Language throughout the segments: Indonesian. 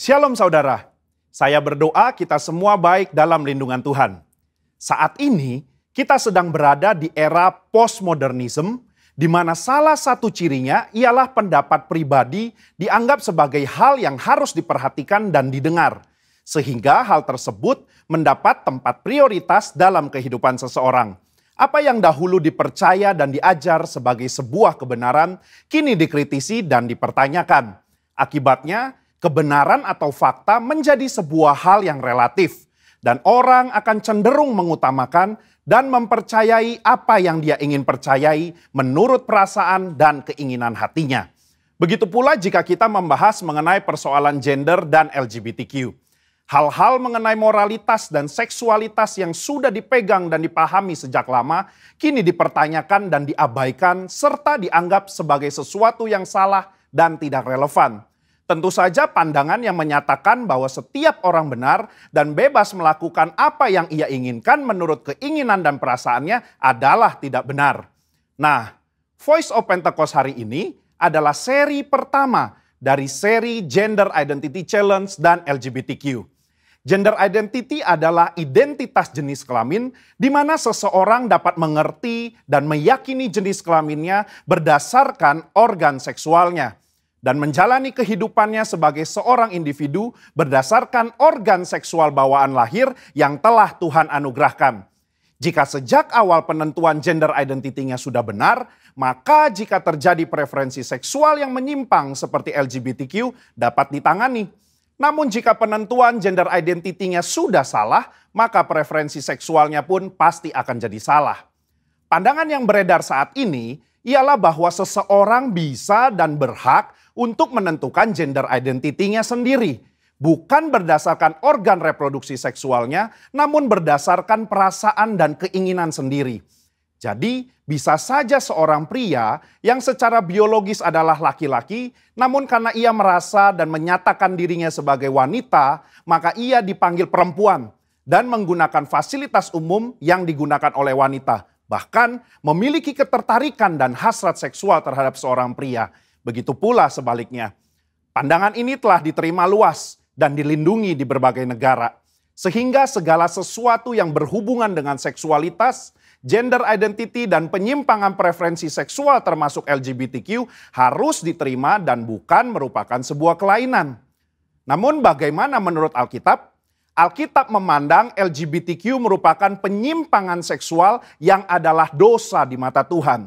Shalom saudara, saya berdoa kita semua baik dalam lindungan Tuhan. Saat ini kita sedang berada di era postmodernism, di mana salah satu cirinya ialah pendapat pribadi dianggap sebagai hal yang harus diperhatikan dan didengar. Sehingga hal tersebut mendapat tempat prioritas dalam kehidupan seseorang. Apa yang dahulu dipercaya dan diajar sebagai sebuah kebenaran, kini dikritisi dan dipertanyakan. Akibatnya, kebenaran atau fakta menjadi sebuah hal yang relatif. Dan orang akan cenderung mengutamakan dan mempercayai apa yang dia ingin percayai menurut perasaan dan keinginan hatinya. Begitu pula jika kita membahas mengenai persoalan gender dan LGBTQ. Hal-hal mengenai moralitas dan seksualitas yang sudah dipegang dan dipahami sejak lama, kini dipertanyakan dan diabaikan serta dianggap sebagai sesuatu yang salah dan tidak relevan. Tentu saja pandangan yang menyatakan bahwa setiap orang benar dan bebas melakukan apa yang ia inginkan menurut keinginan dan perasaannya adalah tidak benar. Nah, Voice of Pentecost hari ini adalah seri pertama dari seri Gender Identity Challenge dan LGBTQ. Gender identity adalah identitas jenis kelamin di mana seseorang dapat mengerti dan meyakini jenis kelaminnya berdasarkan organ seksualnya. Dan menjalani kehidupannya sebagai seorang individu berdasarkan organ seksual bawaan lahir yang telah Tuhan anugerahkan. Jika sejak awal penentuan gender identity-nya sudah benar, maka jika terjadi preferensi seksual yang menyimpang seperti LGBTQ dapat ditangani. Namun jika penentuan gender identity-nya sudah salah, maka preferensi seksualnya pun pasti akan jadi salah. Pandangan yang beredar saat ini ialah bahwa seseorang bisa dan berhak untuk menentukan gender identity-nya sendiri. Bukan berdasarkan organ reproduksi seksualnya, namun berdasarkan perasaan dan keinginan sendiri. Jadi bisa saja seorang pria yang secara biologis adalah laki-laki, namun karena ia merasa dan menyatakan dirinya sebagai wanita, maka ia dipanggil perempuan dan menggunakan fasilitas umum yang digunakan oleh wanita. Bahkan memiliki ketertarikan dan hasrat seksual terhadap seorang pria. Begitu pula sebaliknya. Pandangan ini telah diterima luas dan dilindungi di berbagai negara. Sehingga segala sesuatu yang berhubungan dengan seksualitas, gender identity dan penyimpangan preferensi seksual termasuk LGBTQ harus diterima dan bukan merupakan sebuah kelainan. Namun bagaimana menurut Alkitab? Alkitab memandang LGBTQ merupakan penyimpangan seksual yang adalah dosa di mata Tuhan.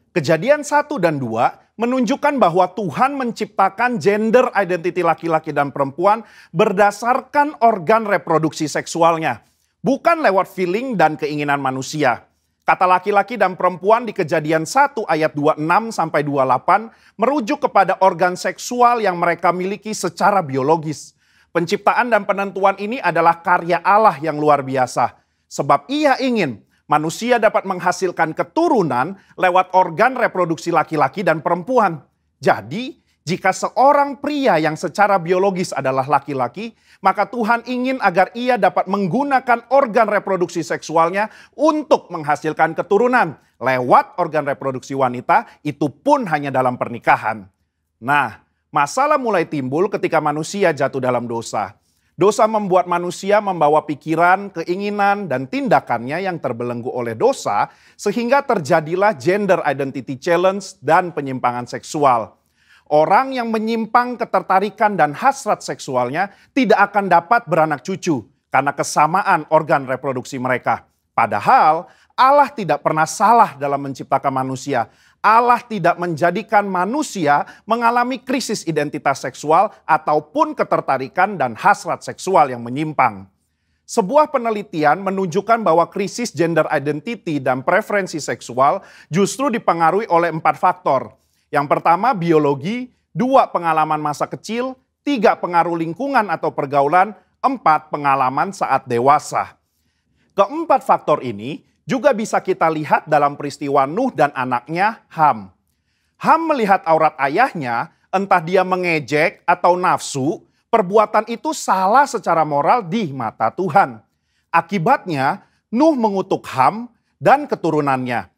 Kejadian 1 dan 2 menunjukkan bahwa Tuhan menciptakan gender identity laki-laki dan perempuan berdasarkan organ reproduksi seksualnya. Bukan lewat feeling dan keinginan manusia. Kata laki-laki dan perempuan di Kejadian 1 ayat 26-28 merujuk kepada organ seksual yang mereka miliki secara biologis. Penciptaan dan penentuan ini adalah karya Allah yang luar biasa. Sebab ia ingin manusia dapat menghasilkan keturunan lewat organ reproduksi laki-laki dan perempuan. Jadi, jika seorang pria yang secara biologis adalah laki-laki, maka Tuhan ingin agar ia dapat menggunakan organ reproduksi seksualnya untuk menghasilkan keturunan lewat organ reproduksi wanita, itu pun hanya dalam pernikahan. Nah, masalah mulai timbul ketika manusia jatuh dalam dosa. Dosa membuat manusia membawa pikiran, keinginan, dan tindakannya yang terbelenggu oleh dosa, sehingga terjadilah gender identity challenge dan penyimpangan seksual. Orang yang menyimpang ketertarikan dan hasrat seksualnya tidak akan dapat beranak cucu karena kesamaan organ reproduksi mereka. Padahal Allah tidak pernah salah dalam menciptakan manusia. Allah tidak menjadikan manusia mengalami krisis identitas seksual ataupun ketertarikan dan hasrat seksual yang menyimpang. Sebuah penelitian menunjukkan bahwa krisis gender identity dan preferensi seksual justru dipengaruhi oleh 4 faktor. Yang pertama biologi, 2 pengalaman masa kecil, 3 pengaruh lingkungan atau pergaulan, 4 pengalaman saat dewasa. Keempat faktor ini juga bisa kita lihat dalam peristiwa Nuh dan anaknya Ham. Ham melihat aurat ayahnya, entah dia mengejek atau nafsu, perbuatan itu salah secara moral di mata Tuhan. Akibatnya, Nuh mengutuk Ham dan keturunannya.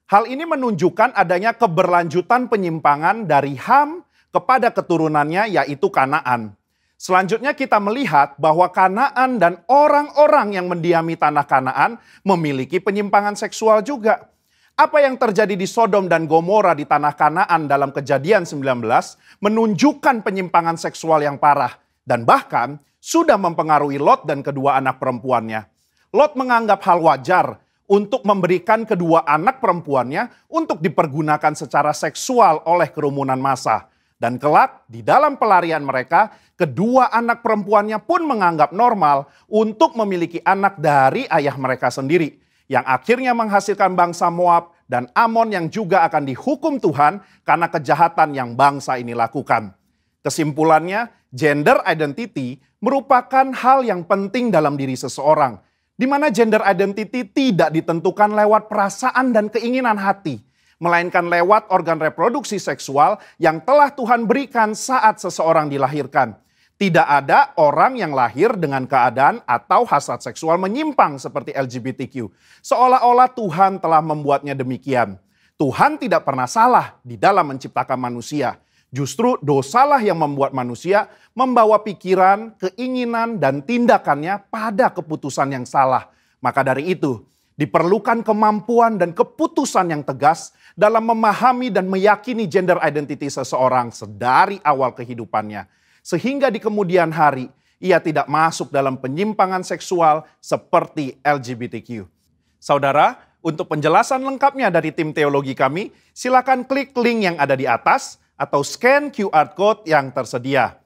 Hal ini menunjukkan adanya keberlanjutan penyimpangan dari Ham kepada keturunannya yaitu Kanaan. Selanjutnya kita melihat bahwa Kanaan dan orang-orang yang mendiami tanah Kanaan memiliki penyimpangan seksual juga. Apa yang terjadi di Sodom dan Gomora di tanah Kanaan dalam Kejadian 19 menunjukkan penyimpangan seksual yang parah dan bahkan sudah mempengaruhi Lot dan kedua anak perempuannya. Lot menganggap hal wajar untuk memberikan kedua anak perempuannya untuk dipergunakan secara seksual oleh kerumunan massa. Dan kelak di dalam pelarian mereka, kedua anak perempuannya pun menganggap normal untuk memiliki anak dari ayah mereka sendiri. Yang akhirnya menghasilkan bangsa Moab dan Amon yang juga akan dihukum Tuhan karena kejahatan yang bangsa ini lakukan. Kesimpulannya, gender identity merupakan hal yang penting dalam diri seseorang. Di mana gender identity tidak ditentukan lewat perasaan dan keinginan hati, melainkan lewat organ reproduksi seksual yang telah Tuhan berikan saat seseorang dilahirkan. Tidak ada orang yang lahir dengan keadaan atau hasrat seksual menyimpang seperti LGBTQ. Seolah-olah Tuhan telah membuatnya demikian. Tuhan tidak pernah salah di dalam menciptakan manusia. Justru dosalah yang membuat manusia membawa pikiran, keinginan, dan tindakannya pada keputusan yang salah. Maka dari itu, diperlukan kemampuan dan keputusan yang tegas dalam memahami dan meyakini gender identity seseorang sedari awal kehidupannya. Sehingga di kemudian hari, ia tidak masuk dalam penyimpangan seksual seperti LGBTQ. Saudara, untuk penjelasan lengkapnya dari tim teologi kami, silakan klik link yang ada di atas atau scan QR Code yang tersedia.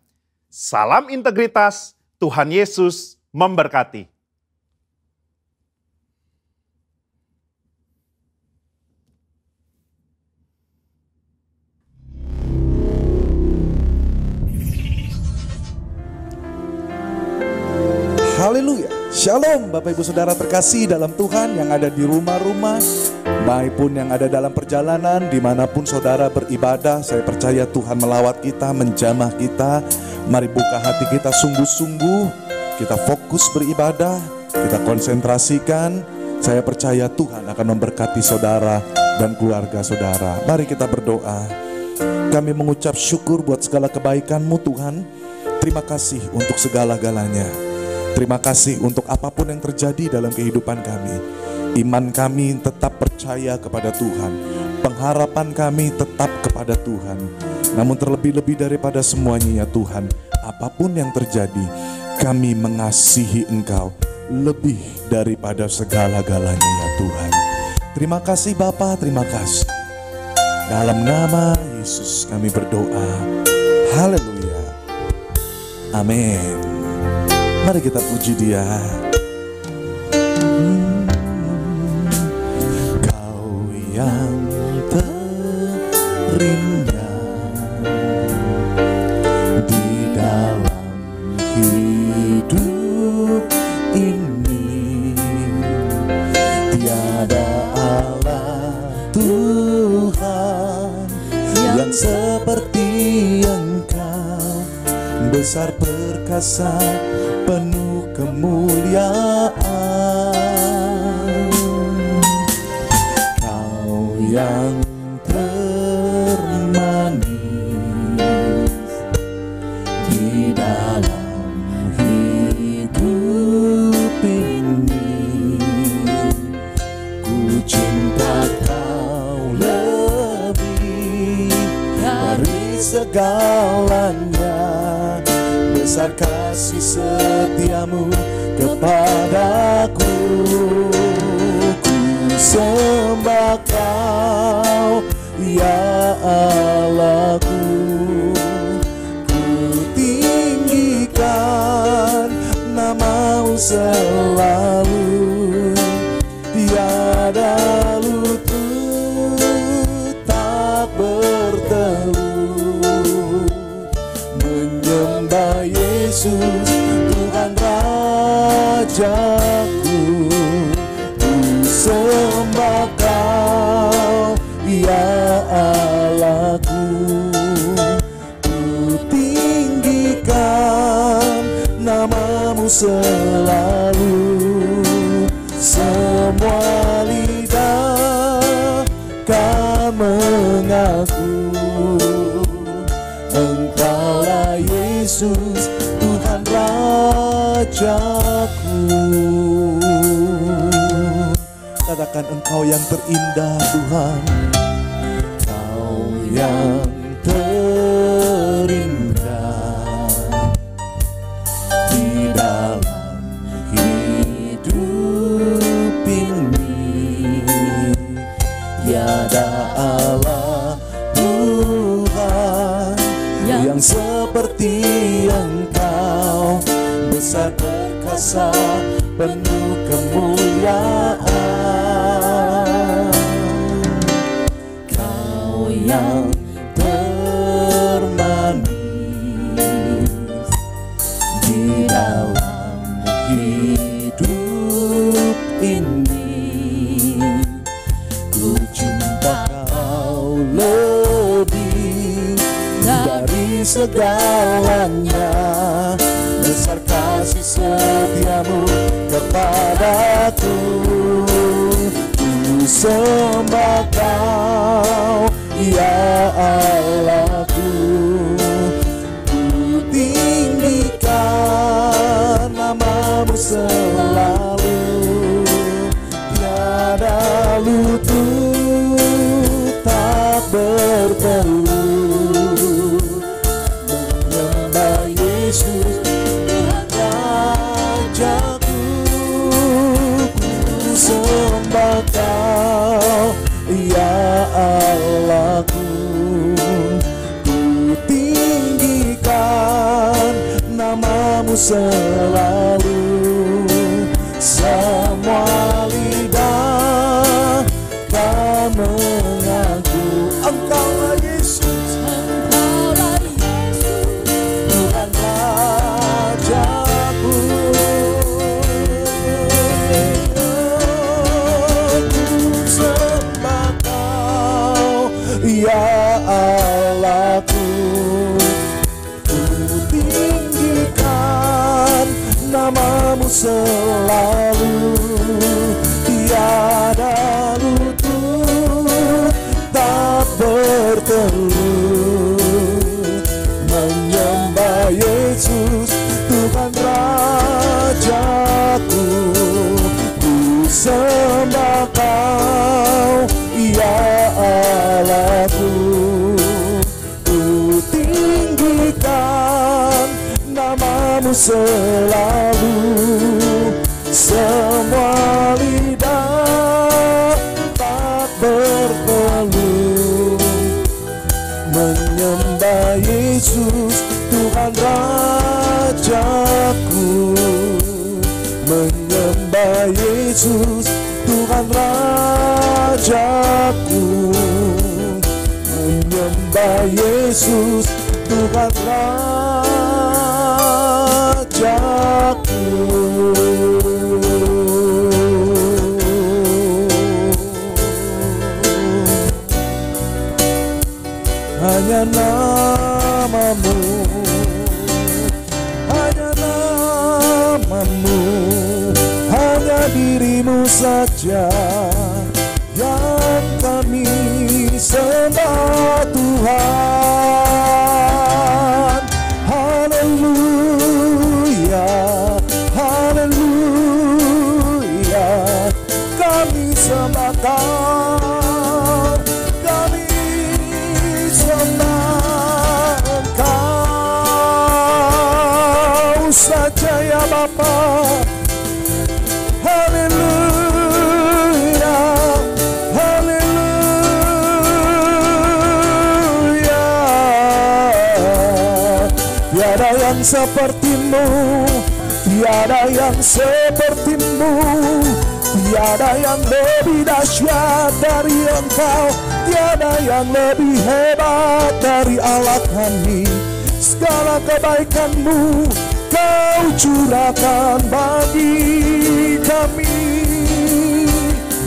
Salam integritas, Tuhan Yesus memberkati. Haleluya. Shalom Bapak Ibu Saudara terkasih dalam Tuhan yang ada di rumah-rumah maupun yang ada dalam perjalanan dimanapun saudara beribadah. Saya percaya Tuhan melawat kita, menjamah kita. Mari buka hati kita sungguh-sungguh. Kita fokus beribadah, kita konsentrasikan. Saya percaya Tuhan akan memberkati saudara dan keluarga saudara. Mari kita berdoa. Kami mengucap syukur buat segala kebaikan-Mu Tuhan. Terima kasih untuk segala-galanya. Terima kasih untuk apapun yang terjadi dalam kehidupan kami. Iman kami tetap percaya kepada Tuhan. Pengharapan kami tetap kepada Tuhan. Namun terlebih-lebih daripada semuanya ya Tuhan, apapun yang terjadi, kami mengasihi Engkau lebih daripada segala-galanya ya Tuhan. Terima kasih Bapa, terima kasih. Dalam nama Yesus kami berdoa. Haleluya. Amin. Mari kita puji Dia. Kau yang terindah di dalam hidup ini, tiada Allah Tuhan yang seperti Engkau, besar perkasa, penuh kemuliaan. Kau yang termanis di dalam hidup ini, ku cinta Kau lebih dari segalanya. Besar kasih setiamu kepadaku, ku sembah Kau ya Allahku. Ku tinggikan nama-Mu selalu, tiada lutut tak bertelut menyembah Yesus Tuhan Rajaku. Ku sembah Kau ya Allahku. Ku tinggikan nama-Mu selalu, semua lidah kan mengaku Engkaulah Yesus rajaku. Katakan Engkau yang terindah Tuhan, Kau yang terindah di dalam hidup ini. Tiada Allah Tuhan yang seperti Engkau, besar perkasa penuh kemuliaan. Kau yang termanis di dalam hidup ini. Ku cinta Kau lebih dari segalanya, besar kasih setiamu kepadaku. Ku sembah Kau, ya Allahku. Ku tinggikan nama-Mu selalu, tiada lutut tak bertelut menyembah Yesus Tuhan Rajaku. Ku sembah Kau, ya Allahku. Ku tinggikan nama-Mu selalu, semua lidah kan mengaku Engkaulah Yesus, Engkaulah Yesus, Tuhan Rajaku. Ku sembah Kau, ya Allahku. Ku tinggikan nama-Mu selalu, tiada lutut tak bertelut menyembah Yesus Tuhan Rajaku. Ku sembah Kau, ya Allahku. Ku tinggikan nama-Mu selalu, semua lidah tak bertelut menyembah Yesus Tuhan Rajaku. Menyembah Yesus Tuhan Rajaku. Menyembah Yesus Tuhan Rajaku. Hanya nama-Mu, hanya nama-Mu, hanya diri-Mu saja yang kami sembah Tuhan. Haleluya, haleluya, kami sembah Kau, kami sembah Engkau saja ya Bapa. Haleluya, haleluya, tiada yang seperti-Mu, tiada yang seperti-Mu, tiada yang lebih dahsyat dari Engkau, tiada yang lebih hebat dari Allah kami. Segala kebaikan-Mu Kau curahkan bagi kami.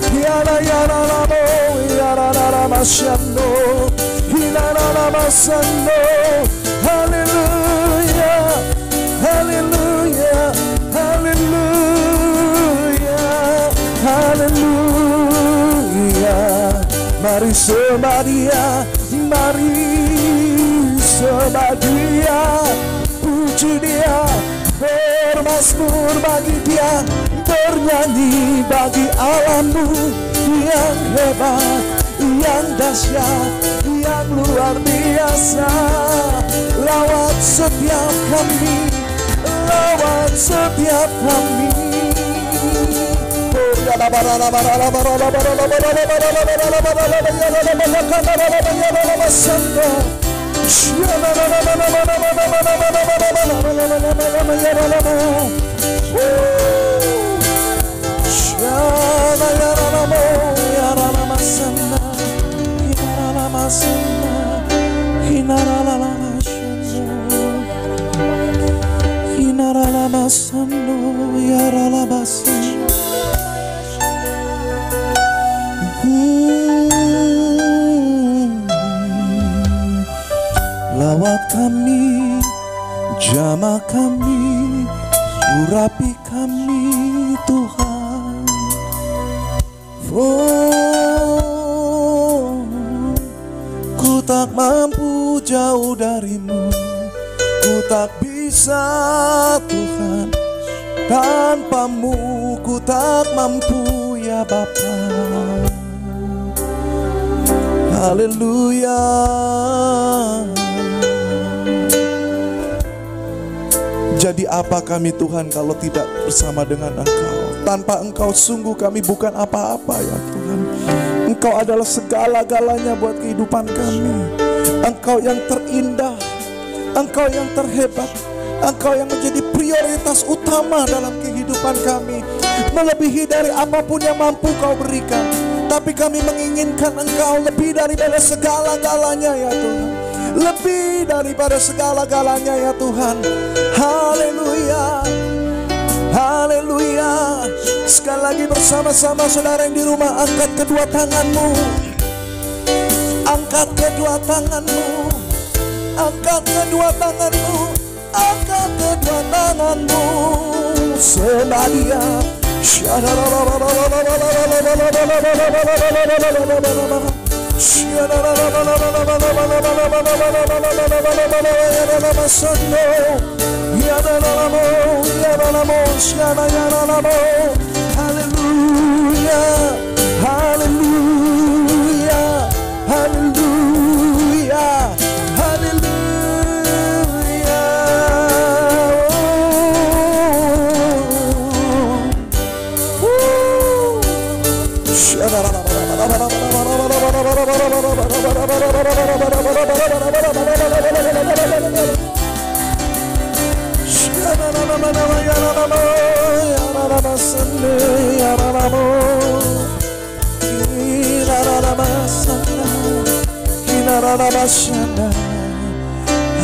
Tiada yang alamo, tiada nama syando, tiada nama sando. Haleluya, haleluya, haleluya, haleluya. Mari sembah Dia, mari sembah Dia, puji Dia, firman bermazmur bagi Dia, bernyanyi bagi Allahmu yang hebat, yang dahsyat, yang luar biasa. Lawat setiap kami, lawat setiap kami. Lawat kami, jamah kami, urapi kami Tuhan. Oh, ku tak mampu jauh darimu, ku tak bisa Tuhan, tanpamu ku tak mampu ya Bapa. Haleluya. Jadi apa kami Tuhan kalau tidak bersama dengan Engkau? Tanpa Engkau sungguh kami bukan apa-apa ya Tuhan. Engkau adalah segala-galanya buat kehidupan kami. Engkau yang terindah, Engkau yang terhebat, Engkau yang menjadi prioritas utama dalam kehidupan kami. Melebihi dari apapun yang mampu Kau berikan. Tapi kami menginginkan Engkau lebih daripada segala-galanya ya Tuhan. Lebih daripada segala-galanya ya Tuhan. Haleluya, haleluya. Sekali lagi bersama-sama saudara yang di rumah, angkat kedua tanganmu. Angkat kedua tanganmu. Angkat kedua tanganmu. Angkat kedua tanganmu. Senadia. Haleluya, haleluya, haleluya, haleluya.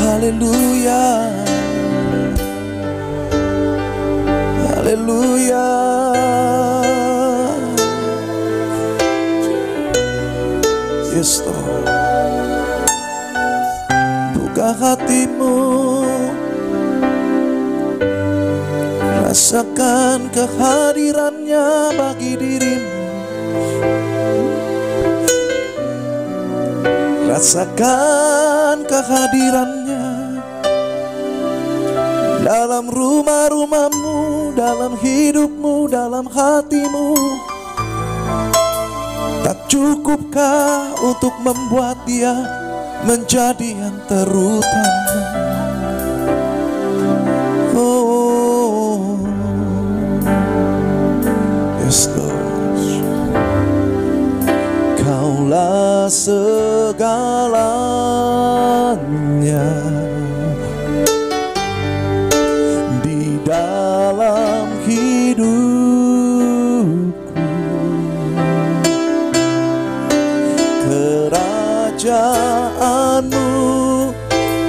Haleluya, haleluya. Yes Lord. Buka hatimu, rasakan kehadirannya bagi dirimu. Rasakan kehadirannya dalam rumah-rumahmu, dalam hidupmu, dalam hatimu. Tak cukupkah untuk membuat Dia menjadi yang terutama? Oh, yes Lord. Kaulah segalanya di dalam hidupku. Kerajaanmu,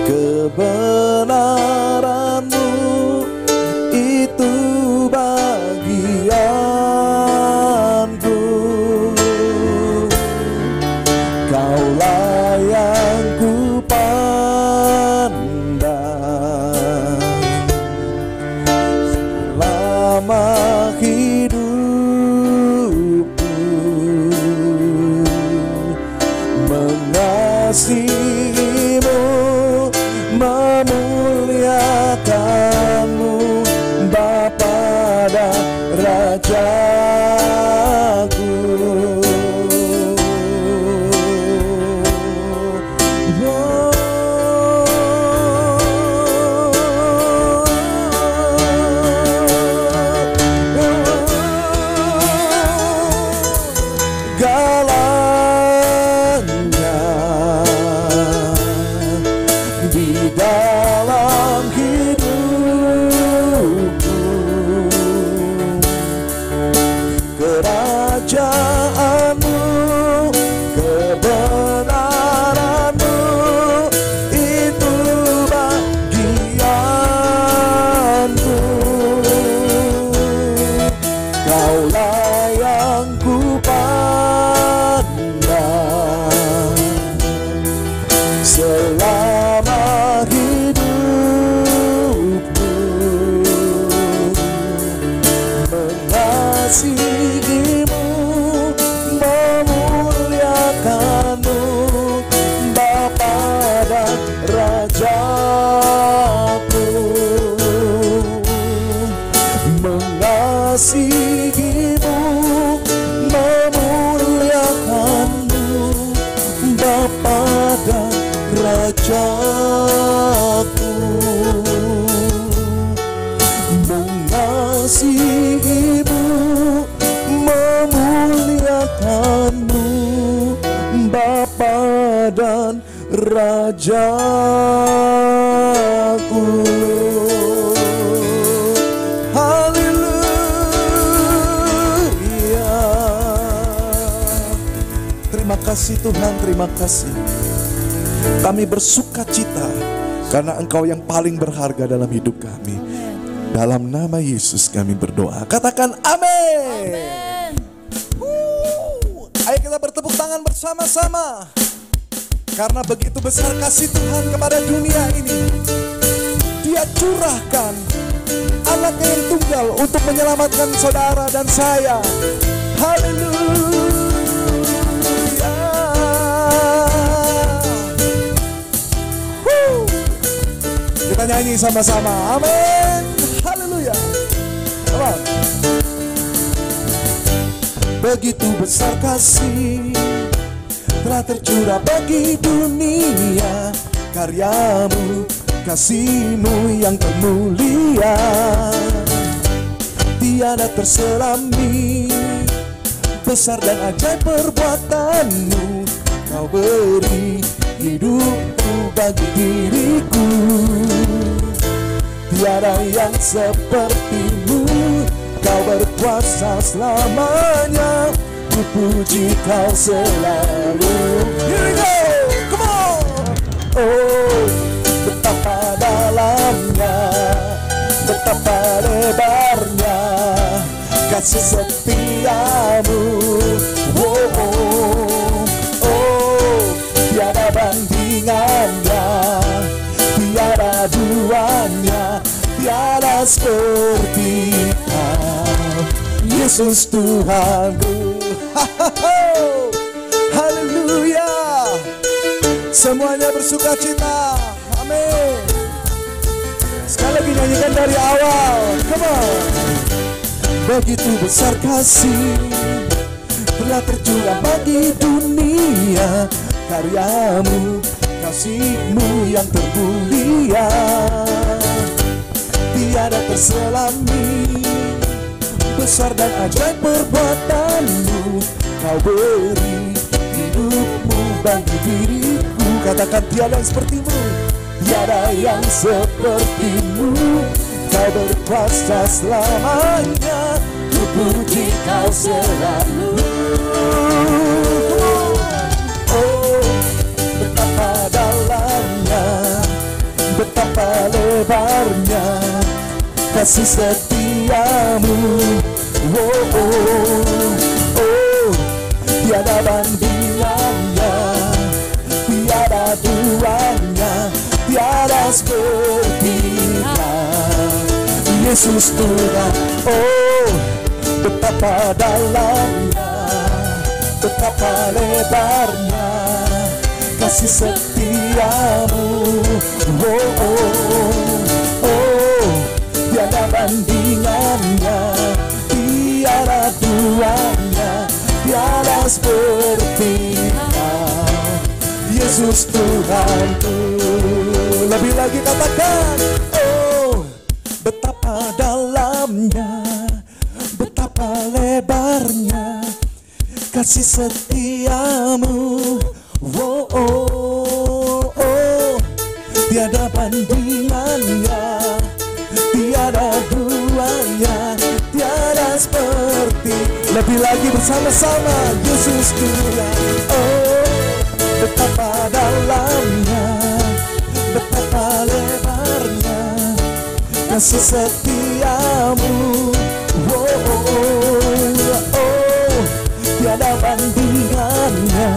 kebenaran mengasihimu, memuliakanmu, Bapa dan Rajaku. Mengasihimu, memuliakanmu, Bapa dan Rajaku. Haleluya. Terima kasih Tuhan, terima kasih. Kami bersuka cita karena Engkau yang paling berharga dalam hidup kami. Dalam nama Yesus kami berdoa. Katakan amin. Ayo kita bertepuk tangan bersama-sama. Karena begitu besar kasih Tuhan kepada dunia ini, Dia curahkan anaknya yang tunggal untuk menyelamatkan saudara dan saya. Haleluya. Kita nyanyi sama-sama. Amin. Haleluya. Come on. Begitu besar kasih telah tercurah bagi dunia, karyamu, kasihmu yang termulia, tiada terselami, besar dan ajaib perbuatanmu. Kau beri hidupku bagi diriku, tiada yang sepertimu. Kau berkuasa selamanya, ku puji Kau selalu. Here we go, come on. Oh, betapa dalamnya, betapa lebarnya kasih setiamu. Oh, oh, oh, tiada bandingannya, tiada duanya, tiada seperti Kau, Yesus Tuhanku. Haleluya. Semuanya bersuka cita. Amin. Sekali lagi nyanyikan dari awal. Come on. Begitu besar kasih telah tercurah bagi dunia, karyamu, kasihmu yang termulia, tiada terselami, besar dan ajaib perbuatanmu. Kau beri hidupmu bagi diriku. Katakan tiada yang sepertimu, tiada yang sepertimu. Kau berkuasa selamanya, ku puji Kau selalu. Oh, betapa dalamnya, betapa lebarnya kasih setiamu. Oh, oh, oh, tiada bandingannya, tiada duanya, tiada seperti Kau, Yesus Tuhan. Oh, betapa dalamnya, betapa lebarnya kasih setiamu. Oh, oh, oh, tiada bandingannya, tiada duanya, tiada seperti Kau, Yesus Tuhanku. Lebih lagi katakan, oh, betapa dalamnya, betapa lebarnya kasih setiamu. Oh, oh, oh, tiada bandingannya, tiada duanya, tiada seperti. Lebih lagi bersama-sama, Yesus Tuhan. Oh, betapa dalamnya, betapa lebarnya kasih setiamu. Oh, oh, oh, tiada bandingannya,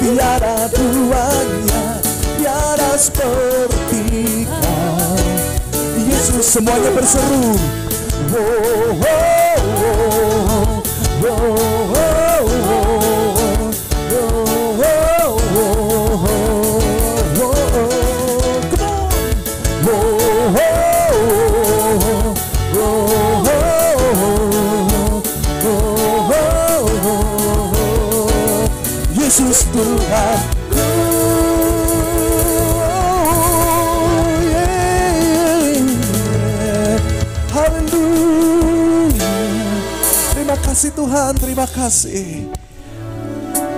tiada duanya, tiada seperti Kau, Yesus. Semuanya berseru. Oh, oh, oh, oh, oh, oh. Oh, kasih Tuhan, terima kasih.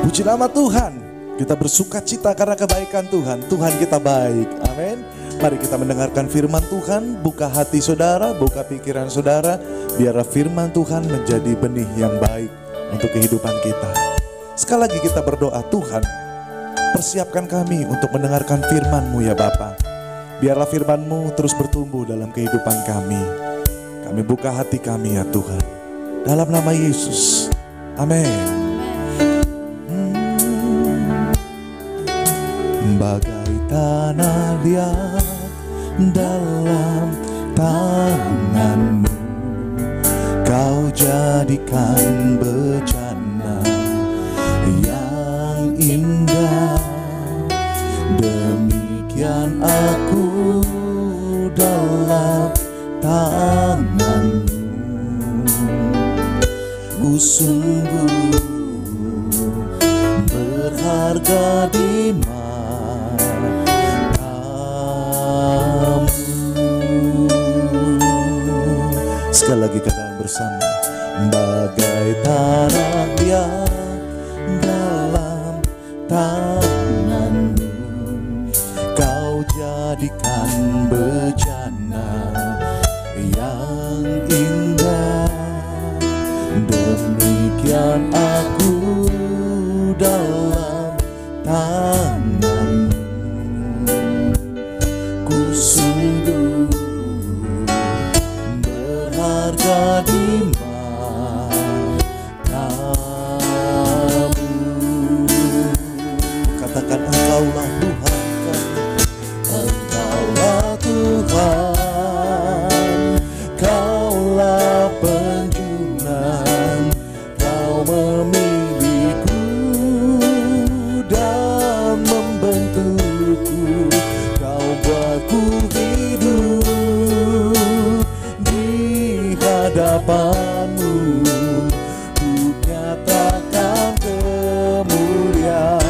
Puji nama Tuhan. Kita bersuka cita karena kebaikan Tuhan. Tuhan kita baik. Amin. Mari kita mendengarkan firman Tuhan. Buka hati saudara, buka pikiran saudara. Biarlah firman Tuhan menjadi benih yang baik untuk kehidupan kita. Sekali lagi kita berdoa, Tuhan, persiapkan kami untuk mendengarkan firman-Mu ya Bapa. Biarlah firman-Mu terus bertumbuh dalam kehidupan kami. Kami buka hati kami ya Tuhan. Dalam nama Yesus. Amin. Bagai tanah liat dalam tangan-Mu, Kau jadikan bejana yang indah. Demikian aku dalam tangan-Mu. Ku sungguh berharga di matamu. Sekali lagi katakan bersama. Bagai tanah liat dalam tangan-Mu, Kau jadikan bejana yang indah. Demikian aku dalam tangan-Mu. Ku sungguh berharga di matamu. Katakan Engkaulah Tuhan kami. Engkaulah Tuhan, Kaulah penjunan. Kau memilihku dan membentukku. Kau buatku hidup di hadapan-Mu. Ku nyatakan kemuliaan.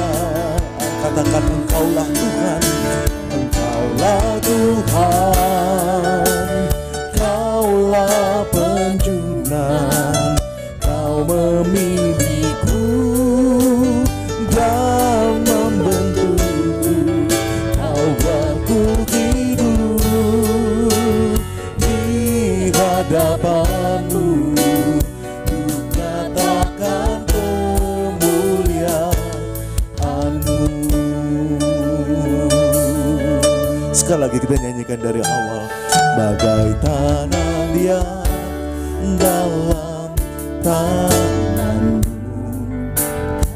Katakan Engkaulah Tuhan. Engkaulah Tuhan, Kaulah penjunan. Kau memilihku dan membentukku. Kau buatku hidup di hadapan-Mu. Ku nyatakan kemuliaan-Mu. Sekali lagi kita nyanyikan dari awal. Bagai tanah liat dalam tangan-Mu,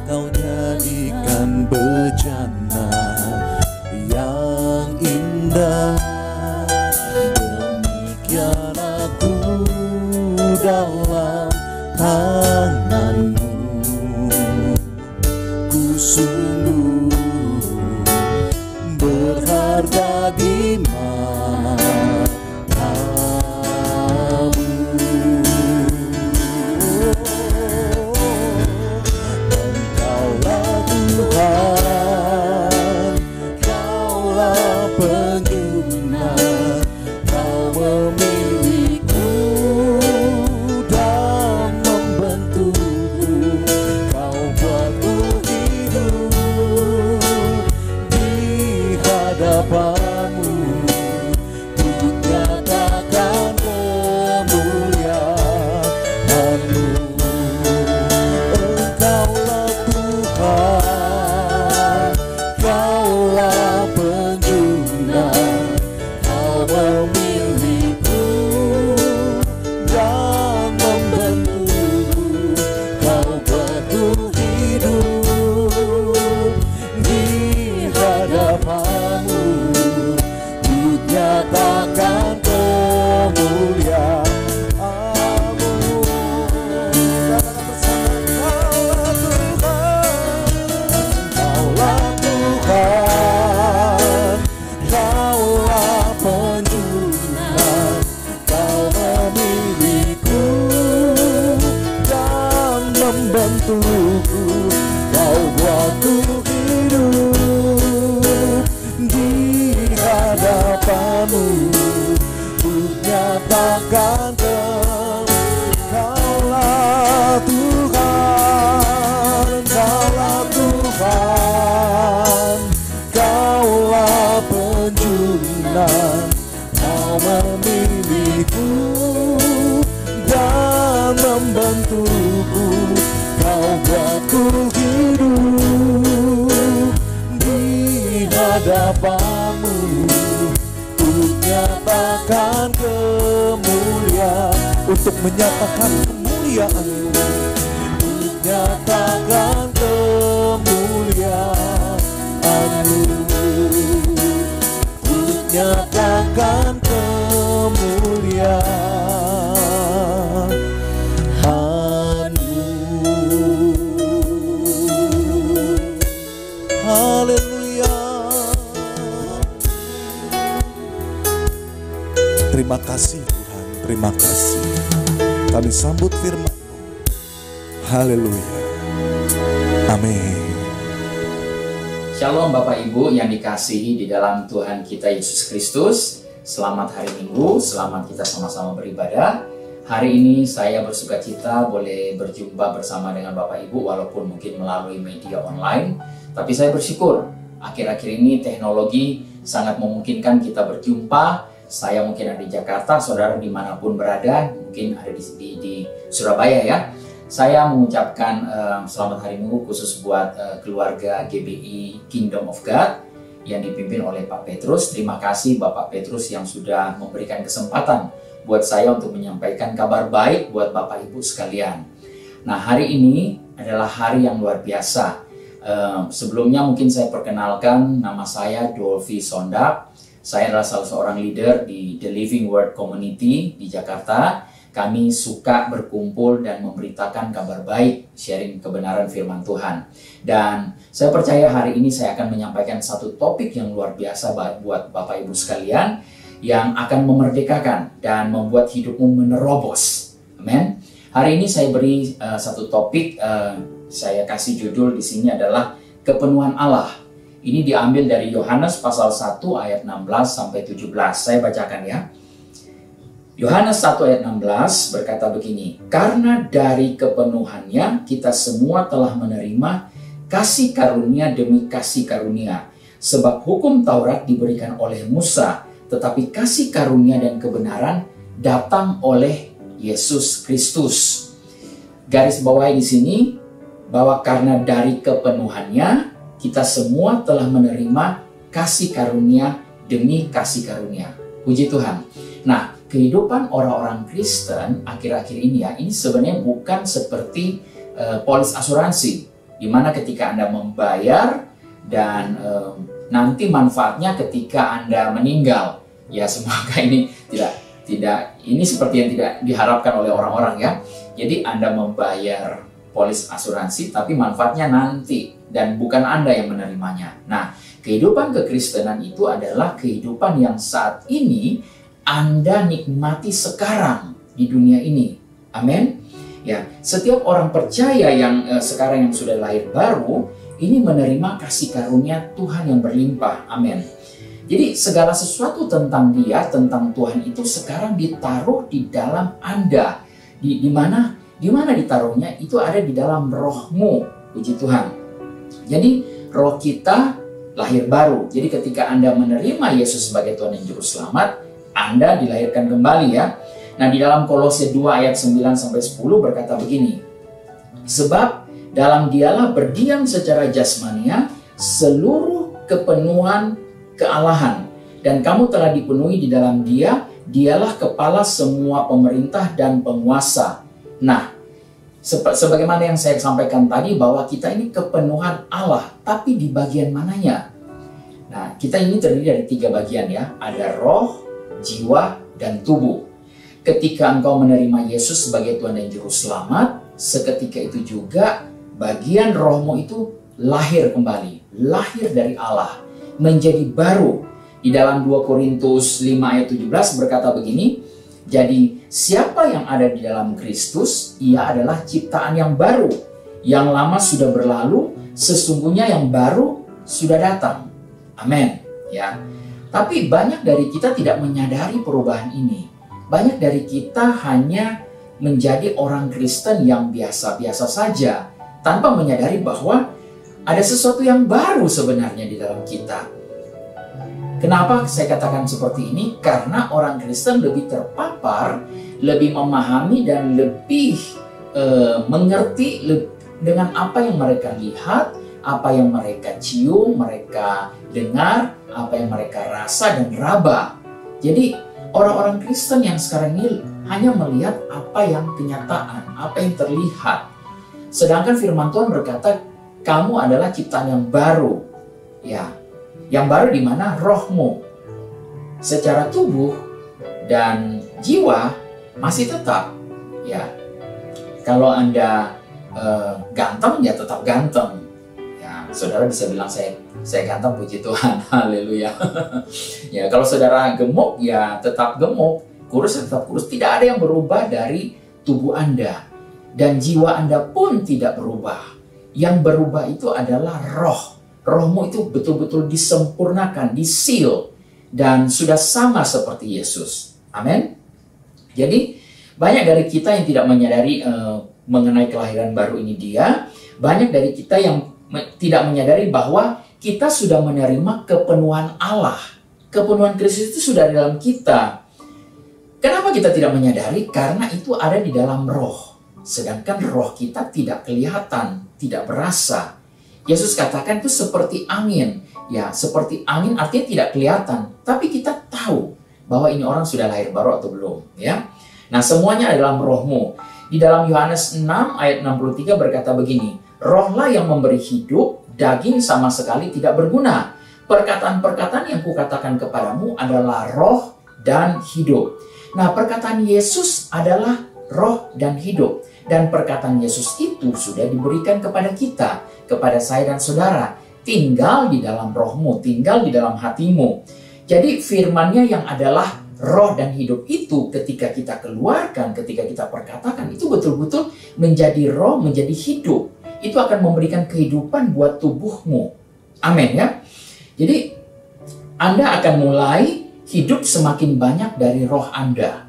Kau jadikan bejana yang indah. Demikian aku dalam tangan-Mu. Ku sungguh berharga di matamu. Engkaulah Tuhan, Kaulah penjunan. Kau memilihku dan membentukku. Kau buatku hidup di hadapan-Mu. Ku nyatakan kemuliaan-Mu. Engkaulah Tuhan, Kaulah penjunan. Kau memilihku dan membentukku. Kau buatku hidup di hadapan-Mu. Ku nyatakan kemuliaan-Mu. Katakan bersama. Kaulah Tuhan, Kaulah penjunan. Kau memilihku dan membentukku. Kau buatku hidup di hadapan-Mu. Ku nyatakan Kaulah milikku dan membantuku. Kau buatku hidup di hadapanmu untuk menyatakan kemuliaan, untuk menyatakan kemuliaan-Mu, untuk menyatakan kemuliaan-Mu, untuk menyatakan kemuliaan-Mu. Haleluya. Terima kasih Tuhan, terima kasih. Kami sambut firman-Mu. Haleluya. Amin. Shalom Bapak Ibu yang dikasihi di dalam Tuhan kita Yesus Kristus. Selamat hari Minggu, selamat kita sama-sama beribadah. Hari ini saya bersuka cita boleh berjumpa bersama dengan Bapak Ibu walaupun mungkin melalui media online. Tapi saya bersyukur akhir-akhir ini teknologi sangat memungkinkan kita berjumpa. Saya mungkin ada di Jakarta, saudara dimanapun berada, mungkin ada di Surabaya ya. Saya mengucapkan selamat hari Minggu khusus buat keluarga GBI Kingdom of God yang dipimpin oleh Pak Petrus. Terima kasih Bapak Petrus yang sudah memberikan kesempatan buat saya untuk menyampaikan kabar baik buat Bapak Ibu sekalian. Nah, hari ini adalah hari yang luar biasa. Sebelumnya mungkin saya perkenalkan, nama saya Dolphy Sondak. Saya adalah salah seorang leader di The Living Word Community di Jakarta. Kami suka berkumpul dan memberitakan kabar baik, sharing kebenaran firman Tuhan. Dan saya percaya hari ini saya akan menyampaikan satu topik yang luar biasa buat Bapak Ibu sekalian, yang akan memerdekakan dan membuat hidupmu menerobos. Amin. Hari ini saya beri satu topik, saya kasih judul di sini adalah kepenuhan Allah. Ini diambil dari Yohanes pasal 1 ayat 16 sampai 17. Saya bacakan ya. Yohanes 1 ayat 16 berkata begini, karena dari kepenuhannya kita semua telah menerima kasih karunia demi kasih karunia. Sebab hukum Taurat diberikan oleh Musa, tetapi kasih karunia dan kebenaran datang oleh Yesus Kristus. Garis bawahi di sini bahwa karena dari kepenuhannya kita semua telah menerima kasih karunia demi kasih karunia. Puji Tuhan. Nah, kehidupan orang-orang Kristen akhir-akhir ini ya, ini sebenarnya bukan seperti polis asuransi, di mana ketika Anda membayar dan nanti manfaatnya ketika Anda meninggal. Ya, semoga ini tidak ini seperti yang tidak diharapkan oleh orang-orang ya. Jadi Anda membayar polis asuransi tapi manfaatnya nanti dan bukan Anda yang menerimanya. Nah, kehidupan kekristenan itu adalah kehidupan yang saat ini Anda nikmati sekarang di dunia ini. Amin. Ya, setiap orang percaya yang sekarang yang sudah lahir baru ini menerima kasih karunia Tuhan yang berlimpah. Amin. Jadi segala sesuatu tentang Dia, tentang Tuhan itu sekarang ditaruh di dalam Anda. Di mana ditaruhnya? Itu ada di dalam rohmu. Puji Tuhan. Jadi roh kita lahir baru. Jadi ketika Anda menerima Yesus sebagai Tuhan dan Juru Selamat, Anda dilahirkan kembali ya. Nah, di dalam Kolose 2 ayat 9-10 berkata begini. Sebab dalam Dialah berdiam secara jasmania seluruh kepenuhan kealahan. Dan kamu telah dipenuhi di dalam Dia. Dialah kepala semua pemerintah dan penguasa. Nah, sebagaimana yang saya sampaikan tadi bahwa kita ini kepenuhan Allah. Tapi di bagian mananya? Nah, kita ini terdiri dari 3 bagian ya. Ada roh, jiwa, dan tubuh. Ketika engkau menerima Yesus sebagai Tuhan dan Juru Selamat, seketika itu juga bagian rohmu itu lahir kembali, lahir dari Allah, menjadi baru. Di dalam 2 Korintus 5 ayat 17 berkata begini, jadi siapa yang ada di dalam Kristus, ia adalah ciptaan yang baru. Yang lama sudah berlalu, sesungguhnya yang baru sudah datang. Amin. Ya. Tapi banyak dari kita tidak menyadari perubahan ini. Banyak dari kita hanya menjadi orang Kristen yang biasa-biasa saja, tanpa menyadari bahwa ada sesuatu yang baru sebenarnya di dalam kita. Kenapa saya katakan seperti ini? Karena orang Kristen lebih terpapar, lebih memahami dan lebih mengerti dengan apa yang mereka lihat, apa yang mereka cium, mereka dengar, apa yang mereka rasa dan raba. Jadi orang-orang Kristen yang sekarang ini hanya melihat apa yang kenyataan, apa yang terlihat. Sedangkan firman Tuhan berkata, kamu adalah ciptaan yang baru. Ya, yang baru di mana? Rohmu. Secara tubuh dan jiwa masih tetap. Ya, kalau Anda ganteng, ya tetap ganteng. Ya, saudara bisa bilang saya ganteng, puji Tuhan, haleluya. Ya, kalau saudara gemuk, ya tetap gemuk. Kurus, ya tetap kurus. Tidak ada yang berubah dari tubuh Anda. Dan jiwa Anda pun tidak berubah. Yang berubah itu adalah roh. Rohmu itu betul-betul disempurnakan, diseal, dan sudah sama seperti Yesus. Amin. Jadi banyak dari kita yang tidak menyadari mengenai kelahiran baru ini dia. Banyak dari kita yang tidak menyadari bahwa kita sudah menerima kepenuhan Allah. Kepenuhan Kristus itu sudah di dalam kita. Kenapa kita tidak menyadari? Karena itu ada di dalam roh. Sedangkan roh kita tidak kelihatan, tidak berasa. Yesus katakan itu seperti angin. Ya, seperti angin artinya tidak kelihatan. Tapi kita tahu bahwa ini orang sudah lahir baru atau belum. Ya. Nah, semuanya ada dalam rohmu. Di dalam Yohanes 6 ayat 63 berkata begini. Rohlah yang memberi hidup, daging sama sekali tidak berguna. Perkataan-perkataan yang kukatakan kepadamu adalah roh dan hidup. Nah, perkataan Yesus adalah roh dan hidup. Dan perkataan Yesus itu sudah diberikan kepada kita, kepada saya dan saudara. Tinggal di dalam rohmu, tinggal di dalam hatimu. Jadi firman-Nya yang adalah roh dan hidup itu ketika kita keluarkan, ketika kita perkatakan, itu betul-betul menjadi roh, menjadi hidup. Itu akan memberikan kehidupan buat tubuhmu. Amin ya. Jadi Anda akan mulai hidup semakin banyak dari roh Anda.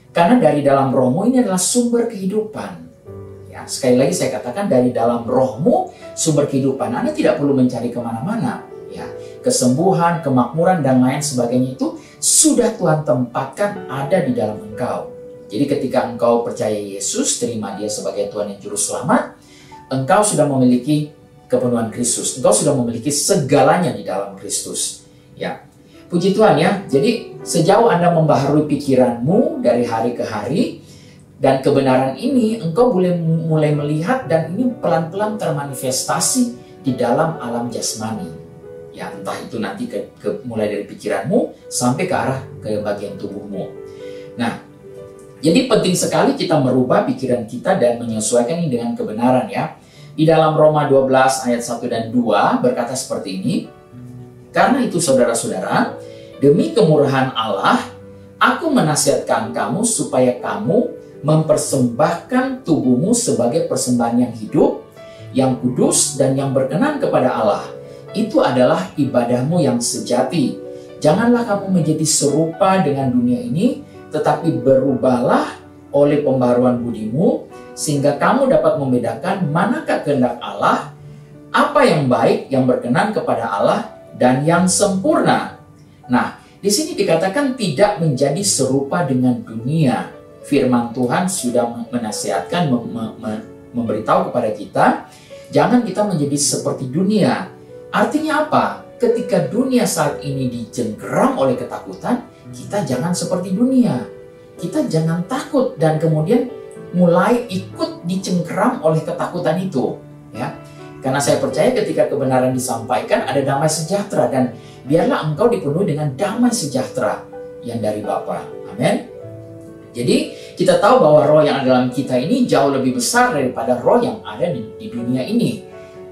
Karena dari dalam rohmu ini adalah sumber kehidupan. Ya, sekali lagi saya katakan dari dalam rohmu sumber kehidupan. Anda tidak perlu mencari kemana-mana. Ya, kesembuhan, kemakmuran dan lain sebagainya itu sudah Tuhan tempatkan ada di dalam engkau. Jadi ketika engkau percaya Yesus, terima Dia sebagai Tuhan dan Juru Selamat, engkau sudah memiliki kepenuhan Kristus. Engkau sudah memiliki segalanya di dalam Kristus. Ya. Puji Tuhan ya, jadi sejauh Anda membaharui pikiranmu dari hari ke hari, dan kebenaran ini engkau boleh mulai melihat dan ini pelan-pelan termanifestasi di dalam alam jasmani. Ya, entah itu nanti mulai dari pikiranmu sampai ke arah ke bagian tubuhmu. Nah, jadi penting sekali kita merubah pikiran kita dan menyesuaikan ini dengan kebenaran ya. Di dalam Roma 12 ayat 1 dan 2 berkata seperti ini. Karena itu saudara-saudara, demi kemurahan Allah, aku menasihatkan kamu supaya kamu mempersembahkan tubuhmu sebagai persembahan yang hidup, yang kudus dan yang berkenan kepada Allah. Itu adalah ibadahmu yang sejati. Janganlah kamu menjadi serupa dengan dunia ini, tetapi berubahlah oleh pembaharuan budimu, sehingga kamu dapat membedakan manakah kehendak Allah, apa yang baik, yang berkenan kepada Allah, dan yang sempurna. Nah, di sini dikatakan tidak menjadi serupa dengan dunia. Firman Tuhan sudah menasihatkan, memberitahu kepada kita, jangan kita menjadi seperti dunia. Artinya apa? Ketika dunia saat ini dicengkeram oleh ketakutan, kita jangan seperti dunia. Kita jangan takut dan kemudian mulai ikut dicengkeram oleh ketakutan itu. Ya. Karena saya percaya ketika kebenaran disampaikan ada damai sejahtera, dan biarlah engkau dipenuhi dengan damai sejahtera yang dari Bapa. Amin. Jadi kita tahu bahwa roh yang ada dalam kita ini jauh lebih besar daripada roh yang ada di dunia ini.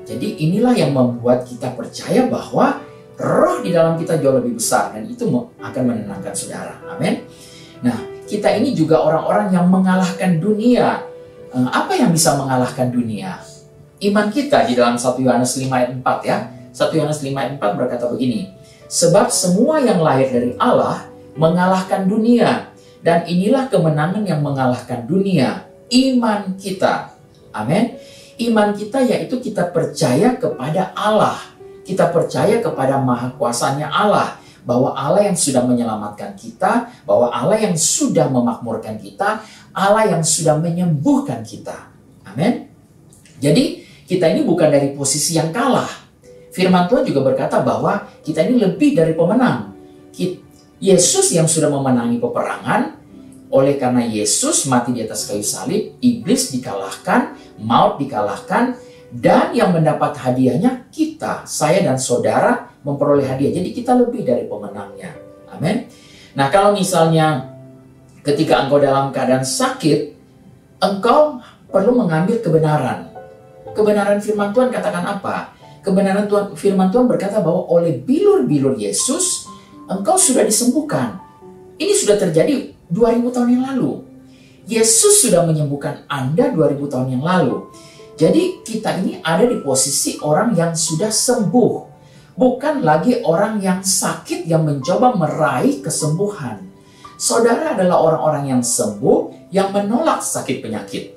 Jadi inilah yang membuat kita percaya bahwa roh di dalam kita jauh lebih besar, dan itu akan menenangkan saudara. Amin. Nah, kita ini juga orang-orang yang mengalahkan dunia. Apa yang bisa mengalahkan dunia? Iman kita di dalam 1 Yohanes 5 ayat 4 ya. 1 Yohanes 5 ayat 4 berkata begini. Sebab semua yang lahir dari Allah mengalahkan dunia. Dan inilah kemenangan yang mengalahkan dunia. Iman kita. Amin. Iman kita yaitu kita percaya kepada Allah. Kita percaya kepada maha kuasanya Allah. bahwa Allah yang sudah menyelamatkan kita, bahwa Allah yang sudah memakmurkan kita, Allah yang sudah menyembuhkan kita. Amin. Jadi kita ini bukan dari posisi yang kalah. Firman Tuhan juga berkata bahwa kita ini lebih dari pemenang. Yesus yang sudah memenangi peperangan, oleh karena Yesus mati di atas kayu salib, iblis dikalahkan, maut dikalahkan, dan yang mendapat hadiahnya kita, saya dan saudara memperoleh hadiah. Jadi kita lebih dari pemenangnya. Amin. Nah, kalau misalnya ketika engkau dalam keadaan sakit, engkau perlu mengambil kebenaran. Kebenaran firman Tuhan katakan apa? Kebenaran firman Tuhan berkata bahwa oleh bilur-bilur Yesus, engkau sudah disembuhkan. Ini sudah terjadi 2000 tahun yang lalu. Yesus sudah menyembuhkan Anda 2000 tahun yang lalu. Jadi kita ini ada di posisi orang yang sudah sembuh. Bukan lagi orang yang sakit yang mencoba meraih kesembuhan. Saudara adalah orang-orang yang sembuh, yang menolak sakit penyakit.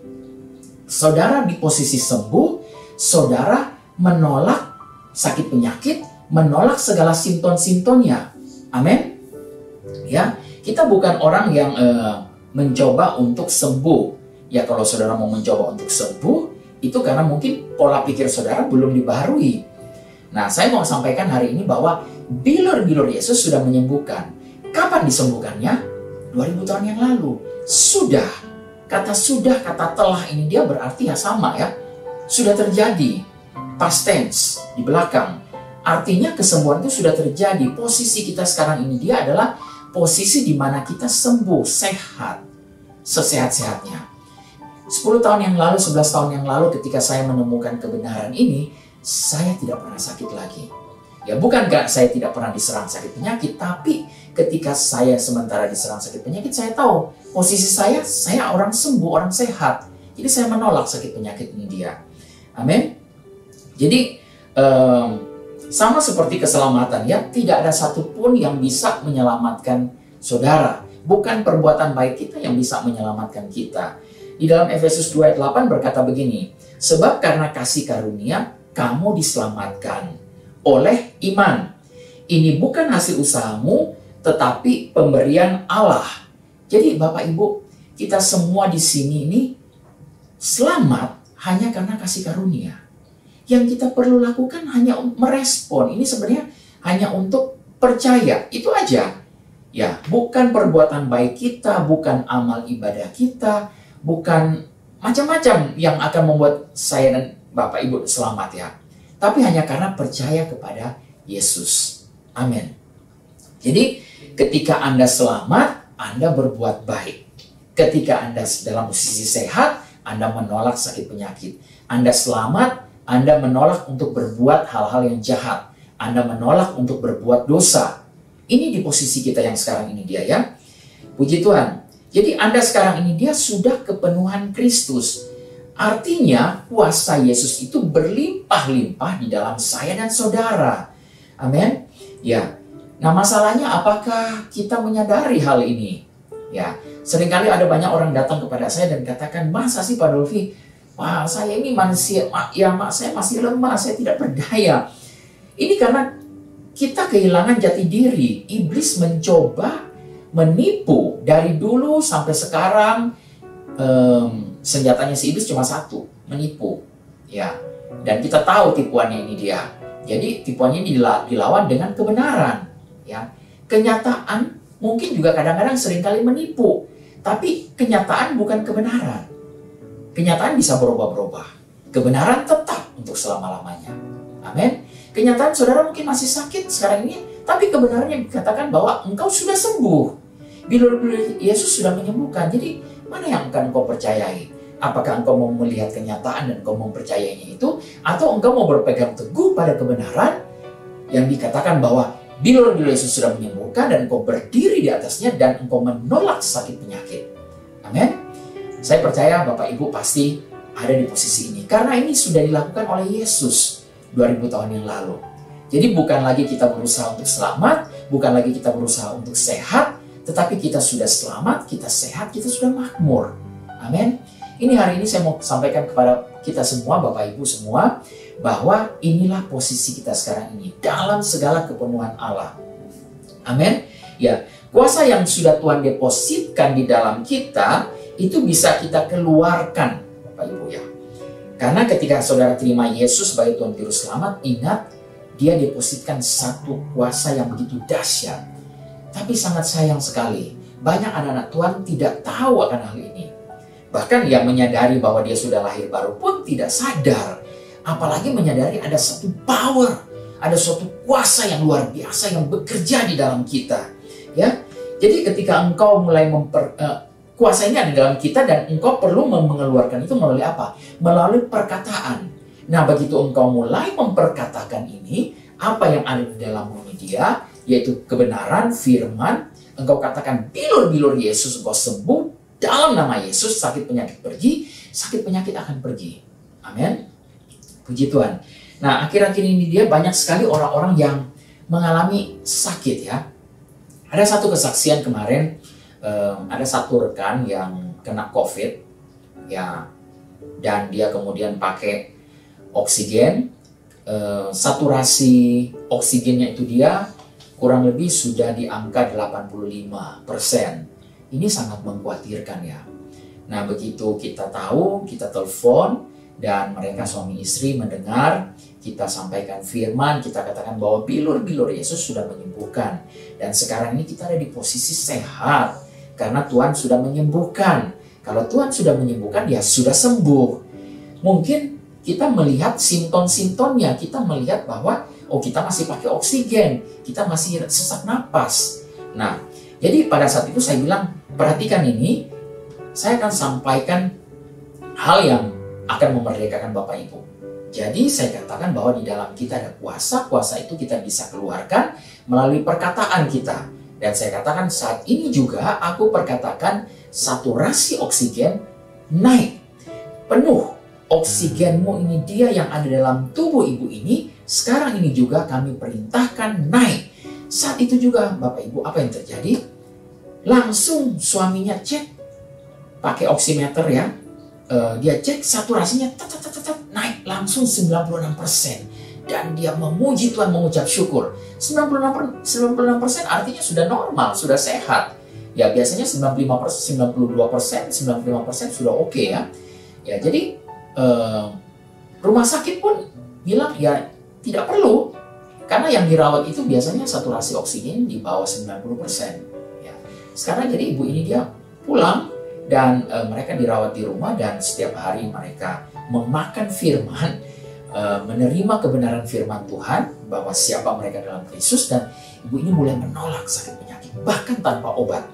Saudara di posisi sembuh, saudara menolak sakit penyakit, menolak segala simptom-simptomnya. Amin. Ya, kita bukan orang yang mencoba untuk sembuh. Ya, kalau saudara mau mencoba untuk sembuh, itu karena mungkin pola pikir saudara belum dibaharui. Nah, saya mau sampaikan hari ini bahwa bilur-bilur Yesus sudah menyembuhkan. Kapan disembuhkannya? 2000 tahun yang lalu. Sudah. Kata sudah, kata telah ini dia berarti ya sama ya. Sudah terjadi. Past tense di belakang. Artinya kesembuhan itu sudah terjadi. Posisi kita sekarang ini dia adalah posisi di mana kita sembuh, sehat. Sesehat-sehatnya. 10 tahun yang lalu, 11 tahun yang lalu ketika saya menemukan kebenaran ini, saya tidak pernah sakit lagi. Ya, bukan saya tidak pernah diserang sakit penyakit, tapi ketika saya sementara diserang sakit penyakit, saya tahu posisi saya orang sembuh, orang sehat. Jadi saya menolak sakit penyakit ini dia. Amin. Jadi sama seperti keselamatan ya, tidak ada satupun yang bisa menyelamatkan saudara. Bukan perbuatan baik kita yang bisa menyelamatkan kita. Di dalam Efesus 2 ayat 8 berkata begini, sebab karena kasih karunia kamu diselamatkan oleh iman. Ini bukan hasil usahamu, tetapi pemberian Allah. Jadi Bapak Ibu, kita semua di sini ini selamat hanya karena kasih karunia. Yang kita perlu lakukan hanya merespon. Ini sebenarnya hanya untuk percaya. Itu aja. Ya, bukan perbuatan baik kita, bukan amal ibadah kita, bukan macam-macam yang akan membuat saya dan Bapak Ibu selamat ya. Tapi hanya karena percaya kepada Yesus. Amin. Jadi ketika Anda selamat, Anda berbuat baik. Ketika Anda dalam posisi sehat, Anda menolak sakit penyakit. Anda selamat, Anda menolak untuk berbuat hal-hal yang jahat. Anda menolak untuk berbuat dosa. Ini di posisi kita yang sekarang ini dia ya. Puji Tuhan. Jadi Anda sekarang ini dia sudah kepenuhan Kristus. Artinya kuasa Yesus itu berlimpah-limpah di dalam saya dan saudara. Amin. Ya. Nah, masalahnya apakah kita menyadari hal ini? Ya, seringkali ada banyak orang datang kepada saya dan katakan, masa sih Pak Dolfi, Pak, saya ini manusia, saya masih lemah, saya tidak berdaya. Ini karena kita kehilangan jati diri. Iblis mencoba menipu dari dulu sampai sekarang. Senjatanya si iblis cuma satu, menipu. Ya, dan kita tahu tipuannya ini dia. Jadi tipuannya ini dilawan dengan kebenaran. Ya, kenyataan mungkin juga kadang-kadang seringkali menipu, tapi kenyataan bukan kebenaran. Kenyataan bisa berubah-ubah. Kebenaran tetap untuk selama-lamanya. Amin. Kenyataan saudara mungkin masih sakit sekarang ini, tapi kebenarannya dikatakan bahwa engkau sudah sembuh. Bilur-bilur Yesus sudah menyembuhkan. Jadi mana yang akan engkau percayai? Apakah engkau mau melihat kenyataan dan engkau mau percayainya itu, atau engkau mau berpegang teguh pada kebenaran yang dikatakan bahwa bilur-bilur Yesus sudah menyembuhkan dan engkau berdiri di atasnya dan engkau menolak sakit penyakit. Amin. Saya percaya Bapak Ibu pasti ada di posisi ini. Karena ini sudah dilakukan oleh Yesus 2000 tahun yang lalu. Jadi bukan lagi kita berusaha untuk selamat, bukan lagi kita berusaha untuk sehat, tetapi kita sudah selamat, kita sehat, kita sudah makmur. Amin. Ini hari ini saya mau sampaikan kepada kita semua, Bapak Ibu semua, bahwa inilah posisi kita sekarang ini dalam segala kepenuhan Allah. Amin. Ya, kuasa yang sudah Tuhan depositkan di dalam kita itu bisa kita keluarkan, Bapak Ibu ya. Karena ketika saudara terima Yesus sebagai Tuhan Juru Selamat, ingat dia depositkan satu kuasa yang begitu dahsyat. Tapi sangat sayang sekali, banyak anak-anak Tuhan tidak tahu akan hal ini. Bahkan yang menyadari bahwa dia sudah lahir baru pun tidak sadar. Apalagi menyadari ada satu power, ada suatu kuasa yang luar biasa yang bekerja di dalam kita. Ya, jadi ketika engkau mulai kuasa ini ada di dalam kita dan engkau perlu mengeluarkan itu melalui apa? Melalui perkataan. Nah, begitu engkau mulai memperkatakan ini, apa yang ada di dalam mulut dia, yaitu kebenaran, firman, engkau katakan bilur-bilur Yesus, engkau sembuh dalam nama Yesus, sakit penyakit pergi, sakit penyakit akan pergi. Amin. Puji Tuhan. Nah, akhir-akhir ini dia banyak sekali orang-orang yang mengalami sakit ya. Ada satu kesaksian kemarin, ada satu rekan yang kena COVID, ya, dan dia kemudian pakai oksigen, saturasi oksigennya itu dia kurang lebih sudah di angka 85%. Ini sangat mengkhawatirkan ya. Nah, begitu kita tahu, kita telepon, dan mereka suami istri mendengar, kita sampaikan firman, kita katakan bahwa bilur-bilur Yesus sudah menyembuhkan. Dan sekarang ini kita ada di posisi sehat, karena Tuhan sudah menyembuhkan. Kalau Tuhan sudah menyembuhkan, dia sudah sembuh. Mungkin kita melihat simptom-simptomnya, kita melihat bahwa, oh kita masih pakai oksigen, kita masih sesak napas. Nah, jadi pada saat itu saya bilang, perhatikan ini, saya akan sampaikan hal yang akan memerdekakan Bapak Ibu. Jadi saya katakan bahwa di dalam kita ada kuasa, kuasa itu kita bisa keluarkan melalui perkataan kita. Dan saya katakan saat ini juga aku perkatakan saturasi oksigen naik, penuh. Oksigenmu ini dia yang ada dalam tubuh ibu ini, sekarang ini juga kami perintahkan naik. Saat itu juga Bapak Ibu apa yang terjadi? Langsung suaminya cek, pakai oximeter ya. Dia cek saturasinya naik langsung 96%. Dan dia memuji Tuhan, mengucap syukur. 96% artinya sudah normal, sudah sehat. Ya biasanya 95%, 92%, 95% sudah oke ya. Ya jadi rumah sakit pun bilang ya tidak perlu. Karena yang dirawat itu biasanya saturasi oksigen di bawah 90%. Ya. Sekarang jadi ibu ini dia pulang. Dan mereka dirawat di rumah dan setiap hari mereka memakan firman, menerima kebenaran firman Tuhan bahwa siapa mereka dalam Kristus, dan ibu ini mulai menolak sakit penyakit bahkan tanpa obat.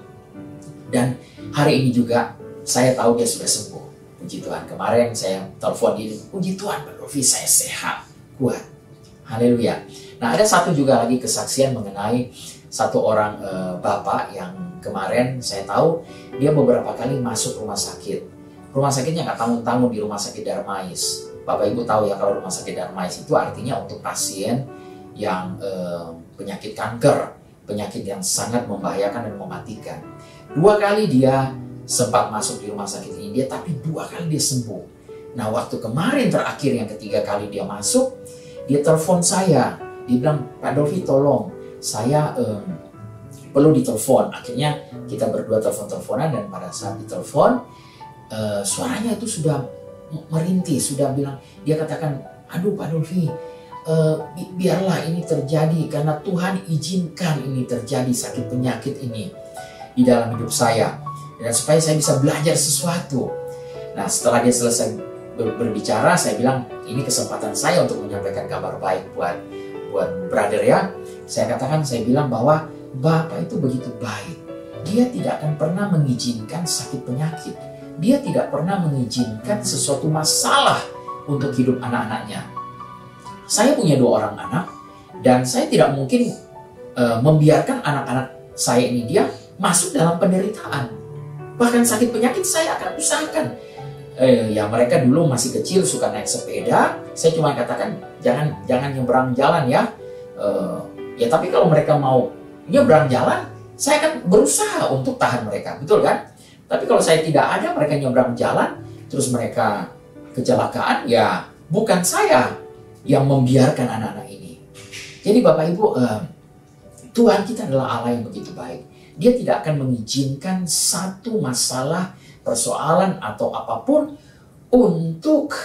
Dan hari ini juga saya tahu dia sudah sembuh. Puji Tuhan. Kemarin saya telepon dia, puji Tuhan Pak Dovi, saya sehat, kuat. Haleluya. Nah ada satu juga lagi kesaksian mengenai satu orang bapak yang kemarin saya tahu dia beberapa kali masuk rumah sakit. Rumah sakitnya nggak tanggung-tanggung di rumah sakit Darmais. Bapak Ibu tahu ya kalau rumah sakit Darmais itu artinya untuk pasien yang penyakit kanker, penyakit yang sangat membahayakan dan mematikan. 2 kali dia sempat masuk di rumah sakit ini dia, tapi 2 kali dia sembuh. Nah waktu kemarin terakhir yang ketiga kali dia masuk, dia telepon saya. Dia bilang, Pak Dovi tolong, saya perlu ditelepon. Akhirnya kita berdua telepon-teleponan dan pada saat ditelepon, suaranya itu sudah merintih, sudah bilang, dia katakan, aduh Pak Dovi, biarlah ini terjadi karena Tuhan izinkan ini terjadi sakit penyakit ini di dalam hidup saya. Dan supaya saya bisa belajar sesuatu. Nah setelah dia selesai berbicara, saya bilang, ini kesempatan saya untuk menyampaikan kabar baik buat brother ya. Saya katakan, saya bilang bahwa Bapak itu begitu baik. Dia tidak akan pernah mengizinkan sakit penyakit. Dia tidak pernah mengizinkan sesuatu masalah untuk hidup anak-anaknya. Saya punya 2 orang anak dan saya tidak mungkin membiarkan anak-anak saya ini dia masuk dalam penderitaan. Bahkan sakit penyakit saya akan usahakan. Ya mereka dulu masih kecil suka naik sepeda. Saya cuma katakan jangan nyebrang jalan ya. Ya tapi kalau mereka mau nyebrang jalan, saya akan berusaha untuk tahan mereka, betul kan? Tapi kalau saya tidak ada, mereka nyebrang jalan, terus mereka kecelakaan, ya bukan saya yang membiarkan anak-anak ini. Jadi Bapak Ibu, Tuhan kita adalah Allah yang begitu baik. Dia tidak akan mengizinkan satu masalah, persoalan atau apapun untuk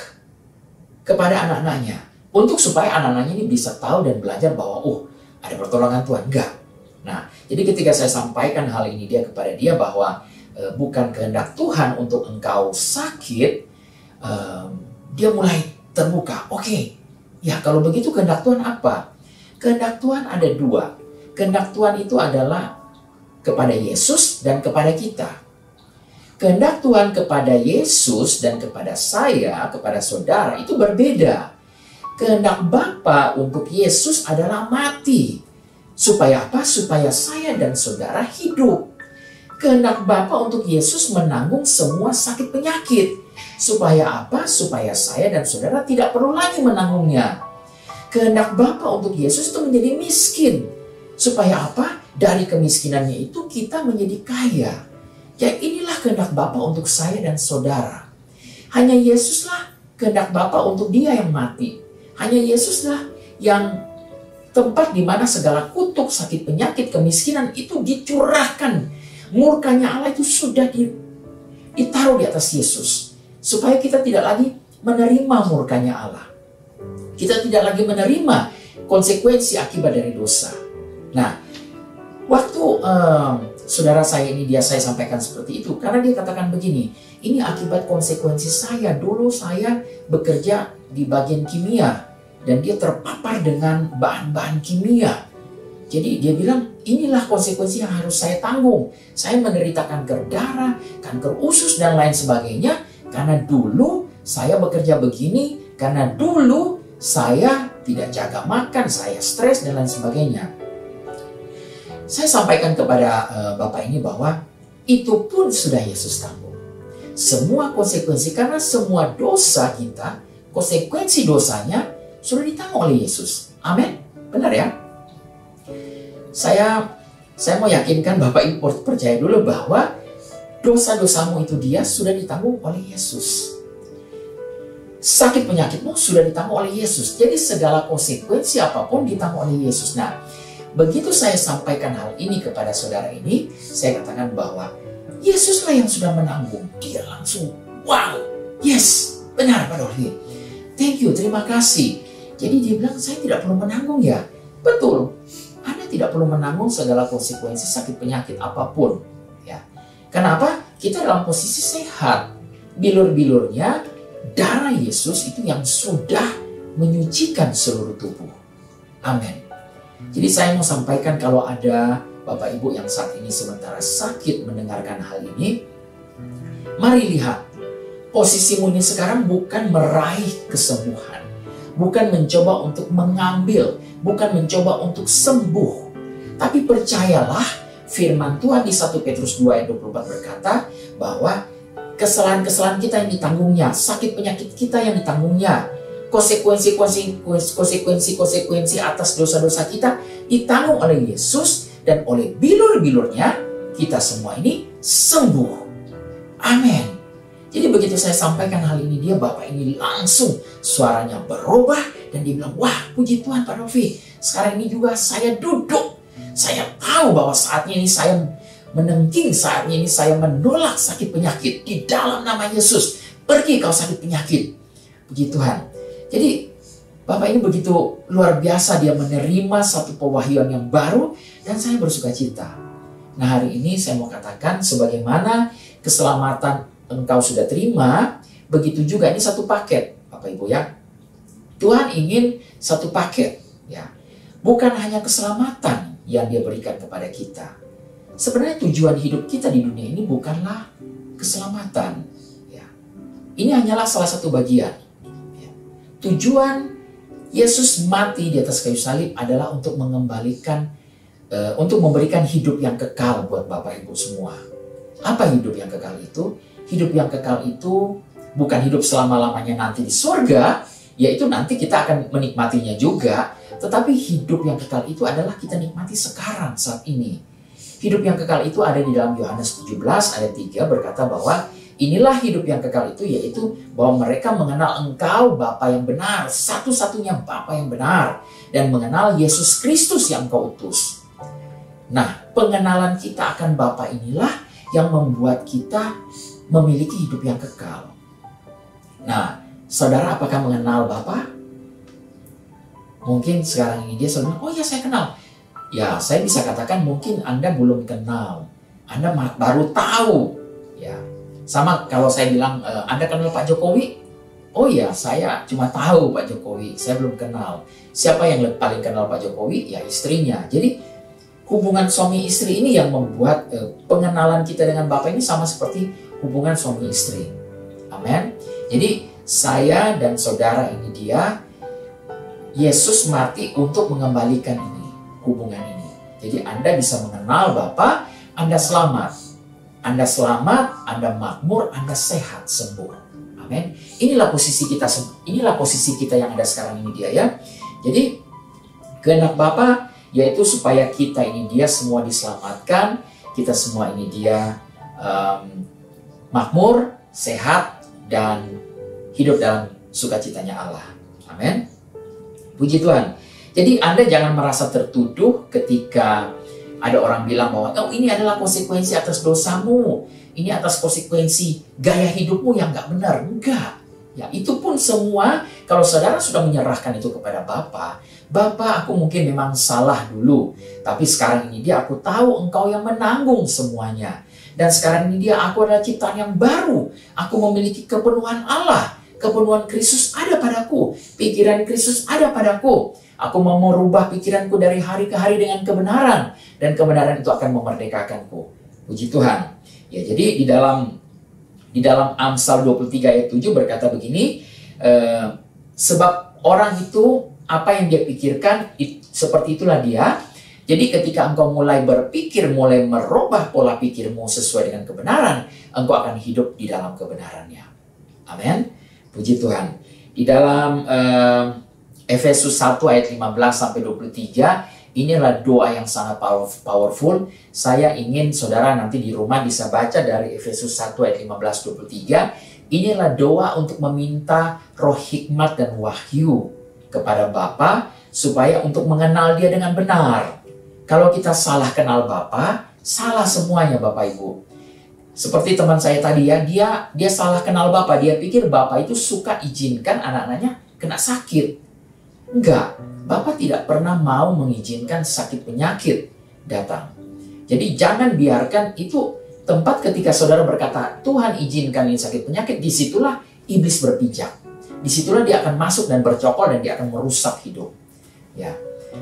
kepada anak-anaknya. Untuk supaya anak-anaknya ini bisa tahu dan belajar bahwa ada pertolongan Tuhan. Enggak. Nah, jadi ketika saya sampaikan hal ini kepada dia bahwa bukan kehendak Tuhan untuk engkau sakit, dia mulai terbuka. Oke, ya kalau begitu kehendak Tuhan apa? Kehendak Tuhan ada dua. Kehendak Tuhan itu adalah kepada Yesus dan kepada kita. Kehendak Tuhan kepada Yesus dan kepada saya, kepada saudara itu berbeda. Kehendak Bapa untuk Yesus adalah mati. Supaya apa? Supaya saya dan saudara hidup. Kehendak Bapa untuk Yesus menanggung semua sakit penyakit. Supaya apa? Supaya saya dan saudara tidak perlu lagi menanggungnya. Kehendak Bapa untuk Yesus itu menjadi miskin. Supaya apa? Dari kemiskinannya itu kita menjadi kaya. Ya inilah kehendak Bapa untuk saya dan saudara. Hanya Yesuslah kehendak Bapa untuk dia yang mati. Hanya Yesuslah yang tempat di mana segala kutuk, sakit, penyakit, kemiskinan itu dicurahkan. Murkanya Allah itu sudah ditaruh di atas Yesus. Supaya kita tidak lagi menerima murkanya Allah. Kita tidak lagi menerima konsekuensi akibat dari dosa. Nah, waktu saudara saya ini saya sampaikan seperti itu. Karena dia katakan begini, ini akibat konsekuensi saya. Dulu saya bekerja di bagian kimia. Dan dia terpapar dengan bahan-bahan kimia. Jadi dia bilang, inilah konsekuensi yang harus saya tanggung. Saya menderita kanker darah, kanker usus, dan lain sebagainya. Karena dulu saya bekerja begini. Karena dulu saya tidak jaga makan, saya stres, dan lain sebagainya. Saya sampaikan kepada Bapak ini bahwa itu pun sudah Yesus tanggung. Semua konsekuensi, karena semua dosa kita, konsekuensi dosanya sudah ditanggung oleh Yesus. Amin. Benar ya? Saya mau yakinkan Bapak Ibu percaya dulu bahwa dosa-dosamu itu dia sudah ditanggung oleh Yesus. Sakit penyakitmu sudah ditanggung oleh Yesus. Jadi segala konsekuensi apapun ditanggung oleh Yesus. Nah, begitu saya sampaikan hal ini kepada saudara ini, saya katakan bahwa Yesuslah yang sudah menanggung. Dia langsung, wow, yes, benar Pak Dorli. Thank you, terima kasih. Jadi dia bilang, saya tidak perlu menanggung ya. Betul, Anda tidak perlu menanggung segala konsekuensi sakit penyakit apapun. Ya. Kenapa? Kita dalam posisi sehat. Bilur-bilurnya, darah Yesus itu yang sudah menyucikan seluruh tubuh. Amin. Jadi saya mau sampaikan kalau ada Bapak Ibu yang saat ini sementara sakit mendengarkan hal ini, mari lihat. Posisimu ini sekarang bukan meraih kesembuhan. Bukan mencoba untuk mengambil, bukan mencoba untuk sembuh. Tapi percayalah, firman Tuhan di 1 Petrus 2 ayat 24 berkata bahwa kesalahan-kesalahan kita yang ditanggungnya, sakit penyakit kita yang ditanggungnya, konsekuensi atas dosa-dosa kita ditanggung oleh Yesus, dan oleh bilur-bilurnya kita semua ini sembuh. Amin. Jadi begitu saya sampaikan hal ini, Bapak ini langsung suaranya berubah dan dia bilang, wah puji Tuhan Pak Novi, sekarang ini juga saya duduk. Saya tahu bahwa saatnya ini saya menengking, saatnya ini saya menolak sakit penyakit di dalam nama Yesus. Pergi kau sakit penyakit. Puji Tuhan. Jadi Bapak ini begitu luar biasa, dia menerima satu pewahyuan yang baru dan saya bersuka cita. Nah hari ini saya mau katakan sebagaimana keselamatan engkau sudah terima, begitu juga ini satu paket, Bapak Ibu ya. Tuhan ingin satu paket, ya. Bukan hanya keselamatan yang Dia berikan kepada kita. Sebenarnya tujuan hidup kita di dunia ini bukanlah keselamatan, ya. Ini hanyalah salah satu bagian. Ya. Tujuan Yesus mati di atas kayu salib adalah untuk mengembalikan, untuk memberikan hidup yang kekal buat Bapak Ibu semua. Apa hidup yang kekal itu? Hidup yang kekal itu bukan hidup selama-lamanya nanti di surga, yaitu nanti kita akan menikmatinya juga. Tetapi hidup yang kekal itu adalah kita nikmati sekarang, saat ini. Hidup yang kekal itu ada di dalam Yohanes 17 ayat 3 berkata bahwa inilah hidup yang kekal itu, yaitu bahwa mereka mengenal Engkau Bapa yang benar, satu-satunya Bapa yang benar, dan mengenal Yesus Kristus yang Engkau utus. Nah, pengenalan kita akan Bapa inilah yang membuat kita memiliki hidup yang kekal. Nah, saudara apakah mengenal Bapa? Mungkin sekarang ini dia selalu bilang, oh ya saya kenal. Ya, saya bisa katakan mungkin Anda belum kenal. Anda baru tahu. Ya, sama kalau saya bilang, Anda kenal Pak Jokowi? Oh ya, saya cuma tahu Pak Jokowi. Saya belum kenal. Siapa yang paling kenal Pak Jokowi? Ya istrinya. Jadi hubungan suami istri ini yang membuat pengenalan kita dengan Bapa ini sama seperti hubungan suami istri. Amin. Jadi saya dan saudara ini dia, Yesus mati untuk mengembalikan ini, hubungan ini. Jadi Anda bisa mengenal Bapa, Anda selamat. Anda selamat, Anda makmur, Anda sehat, sembuh. Amin. Inilah posisi kita yang ada sekarang ini dia ya. Jadi kehendak Bapa yaitu supaya kita ini dia semua diselamatkan, kita semua ini dia makmur, sehat, dan hidup dalam sukacitanya Allah. Amin. Puji Tuhan. Jadi Anda jangan merasa tertuduh ketika ada orang bilang bahwa oh, ini adalah konsekuensi atas dosamu. Ini atas konsekuensi gaya hidupmu yang nggak benar. Enggak. Ya, itu pun semua kalau saudara sudah menyerahkan itu kepada Bapa. Bapa, aku mungkin memang salah dulu. Tapi sekarang ini dia aku tahu engkau yang menanggung semuanya. Dan sekarang ini dia aku adalah ciptaan yang baru. Aku memiliki kepenuhan Allah. Kepenuhan Kristus ada padaku. Pikiran Kristus ada padaku. Aku mau merubah pikiranku dari hari ke hari dengan kebenaran. Dan kebenaran itu akan memerdekakanku. Puji Tuhan. Ya, jadi di dalam Amsal 23 ayat 7 berkata begini, sebab orang itu apa yang dia pikirkan seperti itulah dia. Jadi ketika engkau mulai berpikir, mulai merubah pola pikirmu sesuai dengan kebenaran, engkau akan hidup di dalam kebenarannya. Amin. Puji Tuhan. Di dalam Efesus 1 ayat 15 sampai 23, inilah doa yang sangat powerful. Saya ingin saudara nanti di rumah bisa baca dari Efesus 1 ayat 15-23. Inilah doa untuk meminta roh hikmat dan wahyu kepada Bapa supaya untuk mengenal dia dengan benar. Kalau kita salah kenal Bapa, salah semuanya Bapak Ibu. Seperti teman saya tadi ya, dia salah kenal Bapa. Dia pikir Bapa itu suka izinkan anak-anaknya kena sakit. Enggak, Bapa tidak pernah mau mengizinkan sakit penyakit datang. Jadi jangan biarkan itu tempat ketika saudara berkata, Tuhan izinkan ini sakit penyakit, disitulah iblis berpijak. Disitulah dia akan masuk dan bercokol dan dia akan merusak hidup. Ya.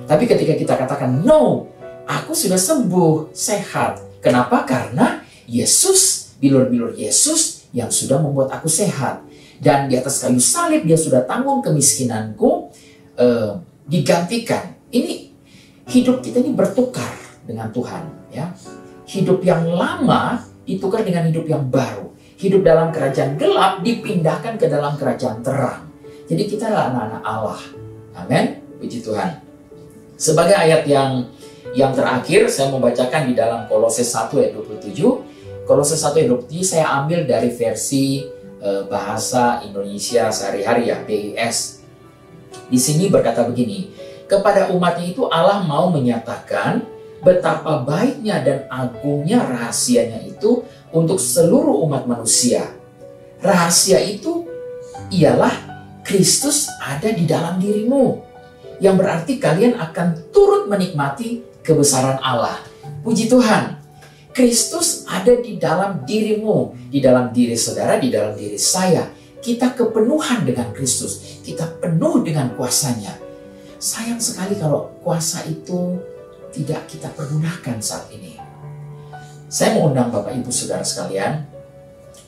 Tapi ketika kita katakan, no, aku sudah sembuh, sehat. Kenapa? Karena Yesus, bilur-bilur Yesus yang sudah membuat aku sehat. Dan di atas kayu salib dia sudah tanggung kemiskinanku, digantikan. Ini hidup kita ini bertukar dengan Tuhan, ya. Hidup yang lama ditukar dengan hidup yang baru. Hidup dalam kerajaan gelap dipindahkan ke dalam kerajaan terang. Jadi kita adalah anak-anak Allah. Amin. Puji Tuhan. Sebagai ayat yang terakhir saya membacakan di dalam Kolose 1 ayat 27. Kolose 1 ayat 27 saya ambil dari versi bahasa Indonesia sehari-hari ya, BIS. Di sini berkata begini, kepada umatnya itu Allah mau menyatakan betapa baiknya dan agungnya rahasianya itu untuk seluruh umat manusia. Rahasia itu ialah Kristus ada di dalam dirimu, yang berarti kalian akan turut menikmati kebesaran Allah. Puji Tuhan, Kristus ada di dalam dirimu, di dalam diri saudara, di dalam diri saya. Kita kepenuhan dengan Kristus, kita penuh dengan kuasanya. Sayang sekali kalau kuasa itu tidak kita pergunakan saat ini. Saya mengundang Bapak Ibu Saudara sekalian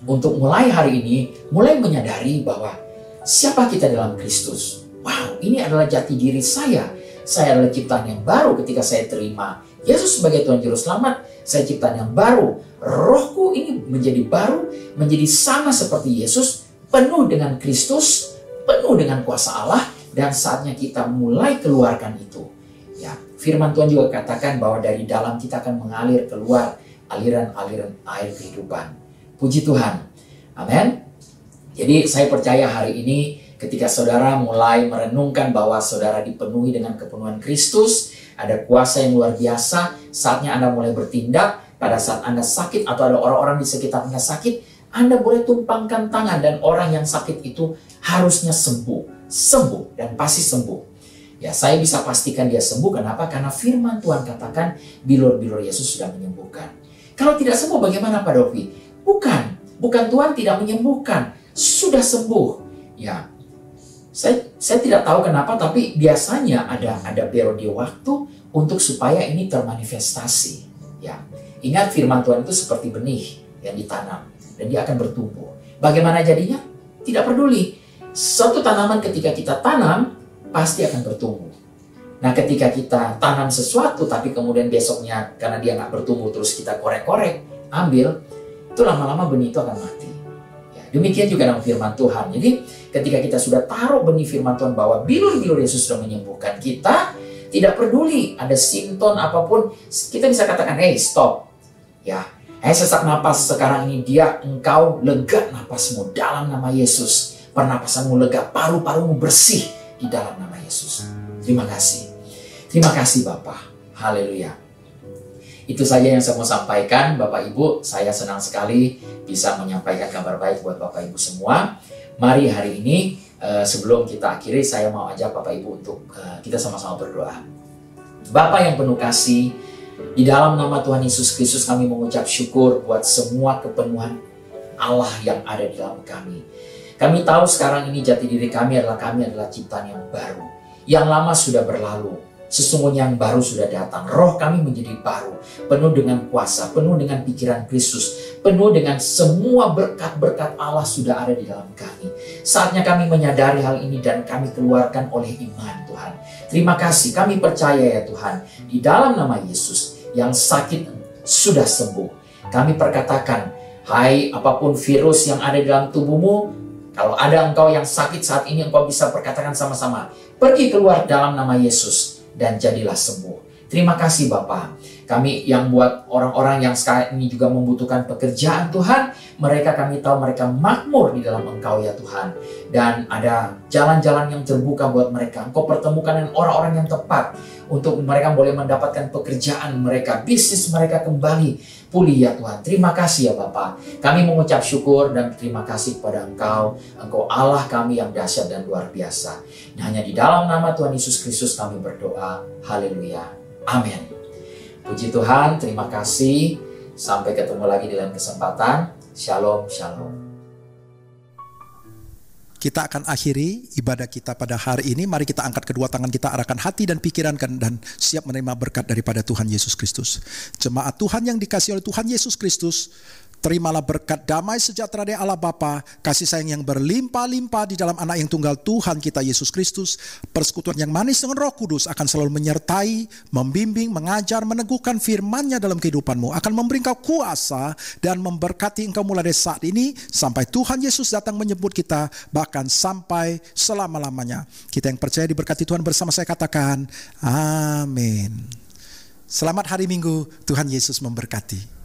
untuk mulai hari ini, mulai menyadari bahwa siapa kita dalam Kristus. Wow, ini adalah jati diri saya. Saya adalah ciptaan yang baru ketika saya terima Yesus sebagai Tuhan Juru Selamat. Saya ciptaan yang baru. Rohku ini menjadi baru, menjadi sama seperti Yesus, penuh dengan Kristus, penuh dengan kuasa Allah, dan saatnya kita mulai keluarkan itu. Ya, firman Tuhan juga katakan bahwa dari dalam kita akan mengalir keluar aliran-aliran air kehidupan. Puji Tuhan. Amin. Jadi saya percaya hari ini Ketika saudara mulai merenungkan bahwa saudara dipenuhi dengan kepenuhan Kristus, ada kuasa yang luar biasa, saatnya Anda mulai bertindak. Pada saat Anda sakit atau ada orang-orang di sekitar Anda sakit, Anda boleh tumpangkan tangan dan orang yang sakit itu harusnya sembuh. Sembuh dan pasti sembuh. Ya, saya bisa pastikan dia sembuh. Kenapa? Karena firman Tuhan katakan bilur-bilur Yesus sudah menyembuhkan. Kalau tidak sembuh bagaimana Pak Dovi? Bukan Tuhan tidak menyembuhkan, sudah sembuh. Ya, saya tidak tahu kenapa, tapi biasanya ada periode waktu untuk supaya ini termanifestasi. Ya, ingat firman Tuhan itu seperti benih yang ditanam dan dia akan bertumbuh. Bagaimana jadinya? Tidak peduli. Suatu tanaman ketika kita tanam pasti akan bertumbuh. Nah, ketika kita tanam sesuatu tapi kemudian besoknya karena dia nggak bertumbuh terus kita korek-korek, ambil, itu lama-lama benih itu akan mati. Ya, demikian juga dengan firman Tuhan. Jadi ketika kita sudah taruh benih firman Tuhan bahwa bilur-bilur Yesus sudah menyembuhkan kita, tidak peduli ada simptom apapun, kita bisa katakan, hey stop. Ya, sesak napas sekarang ini engkau lega napasmu dalam nama Yesus. Pernapasanmu lega, paru-parumu bersih di dalam nama Yesus. Terima kasih. Terima kasih Bapak. Haleluya. Itu saja yang saya mau sampaikan Bapak Ibu. Saya senang sekali bisa menyampaikan kabar baik buat Bapak Ibu semua. Mari hari ini sebelum kita akhiri, saya mau ajak Bapak Ibu untuk kita sama-sama berdoa. Bapa yang penuh kasih, di dalam nama Tuhan Yesus Kristus kami mengucap syukur buat semua kepenuhan Allah yang ada di dalam kami. Kami tahu sekarang ini jati diri kami adalah ciptaan yang baru. Yang lama sudah berlalu. Sesungguhnya yang baru sudah datang. Roh kami menjadi baru. Penuh dengan kuasa, penuh dengan pikiran Kristus. Penuh dengan semua berkat-berkat Allah sudah ada di dalam kami. Saatnya kami menyadari hal ini dan kami keluarkan oleh iman Tuhan. Terima kasih, kami percaya ya Tuhan. Di dalam nama Yesus, yang sakit sudah sembuh. Kami perkatakan, hai apapun virus yang ada di dalam tubuhmu, kalau ada engkau yang sakit saat ini, engkau bisa perkatakan sama-sama, pergi keluar dalam nama Yesus dan jadilah sembuh. Terima kasih Bapa. Kami yang buat orang-orang yang sekarang ini juga membutuhkan pekerjaan Tuhan, mereka kami tahu mereka makmur di dalam Engkau ya Tuhan. Dan ada jalan-jalan yang terbuka buat mereka. Engkau pertemukan dengan orang-orang yang tepat untuk mereka boleh mendapatkan pekerjaan mereka, bisnis mereka kembali pulih ya Tuhan. Terima kasih ya Bapa. Kami mengucap syukur dan terima kasih kepada Engkau. Engkau Allah kami yang dahsyat dan luar biasa. Dan hanya di dalam nama Tuhan Yesus Kristus kami berdoa. Haleluya. Amin. Puji Tuhan, terima kasih. Sampai ketemu lagi di lain kesempatan. Shalom, shalom. Kita akan akhiri ibadah kita pada hari ini. Mari kita angkat kedua tangan kita, arahkan hati dan pikiran dan siap menerima berkat daripada Tuhan Yesus Kristus. Jemaat Tuhan yang dikasihi oleh Tuhan Yesus Kristus, terimalah berkat damai sejahtera dari Allah Bapa, kasih sayang yang berlimpah-limpah di dalam Anak yang tunggal Tuhan kita Yesus Kristus, persekutuan yang manis dengan Roh Kudus akan selalu menyertai, membimbing, mengajar, meneguhkan firman-Nya dalam kehidupanmu, akan memberi engkau kuasa dan memberkati engkau mulai dari saat ini sampai Tuhan Yesus datang menjemput kita, bahkan sampai selama-lamanya. Kita yang percaya diberkati Tuhan bersama saya katakan, amin. Selamat hari Minggu, Tuhan Yesus memberkati.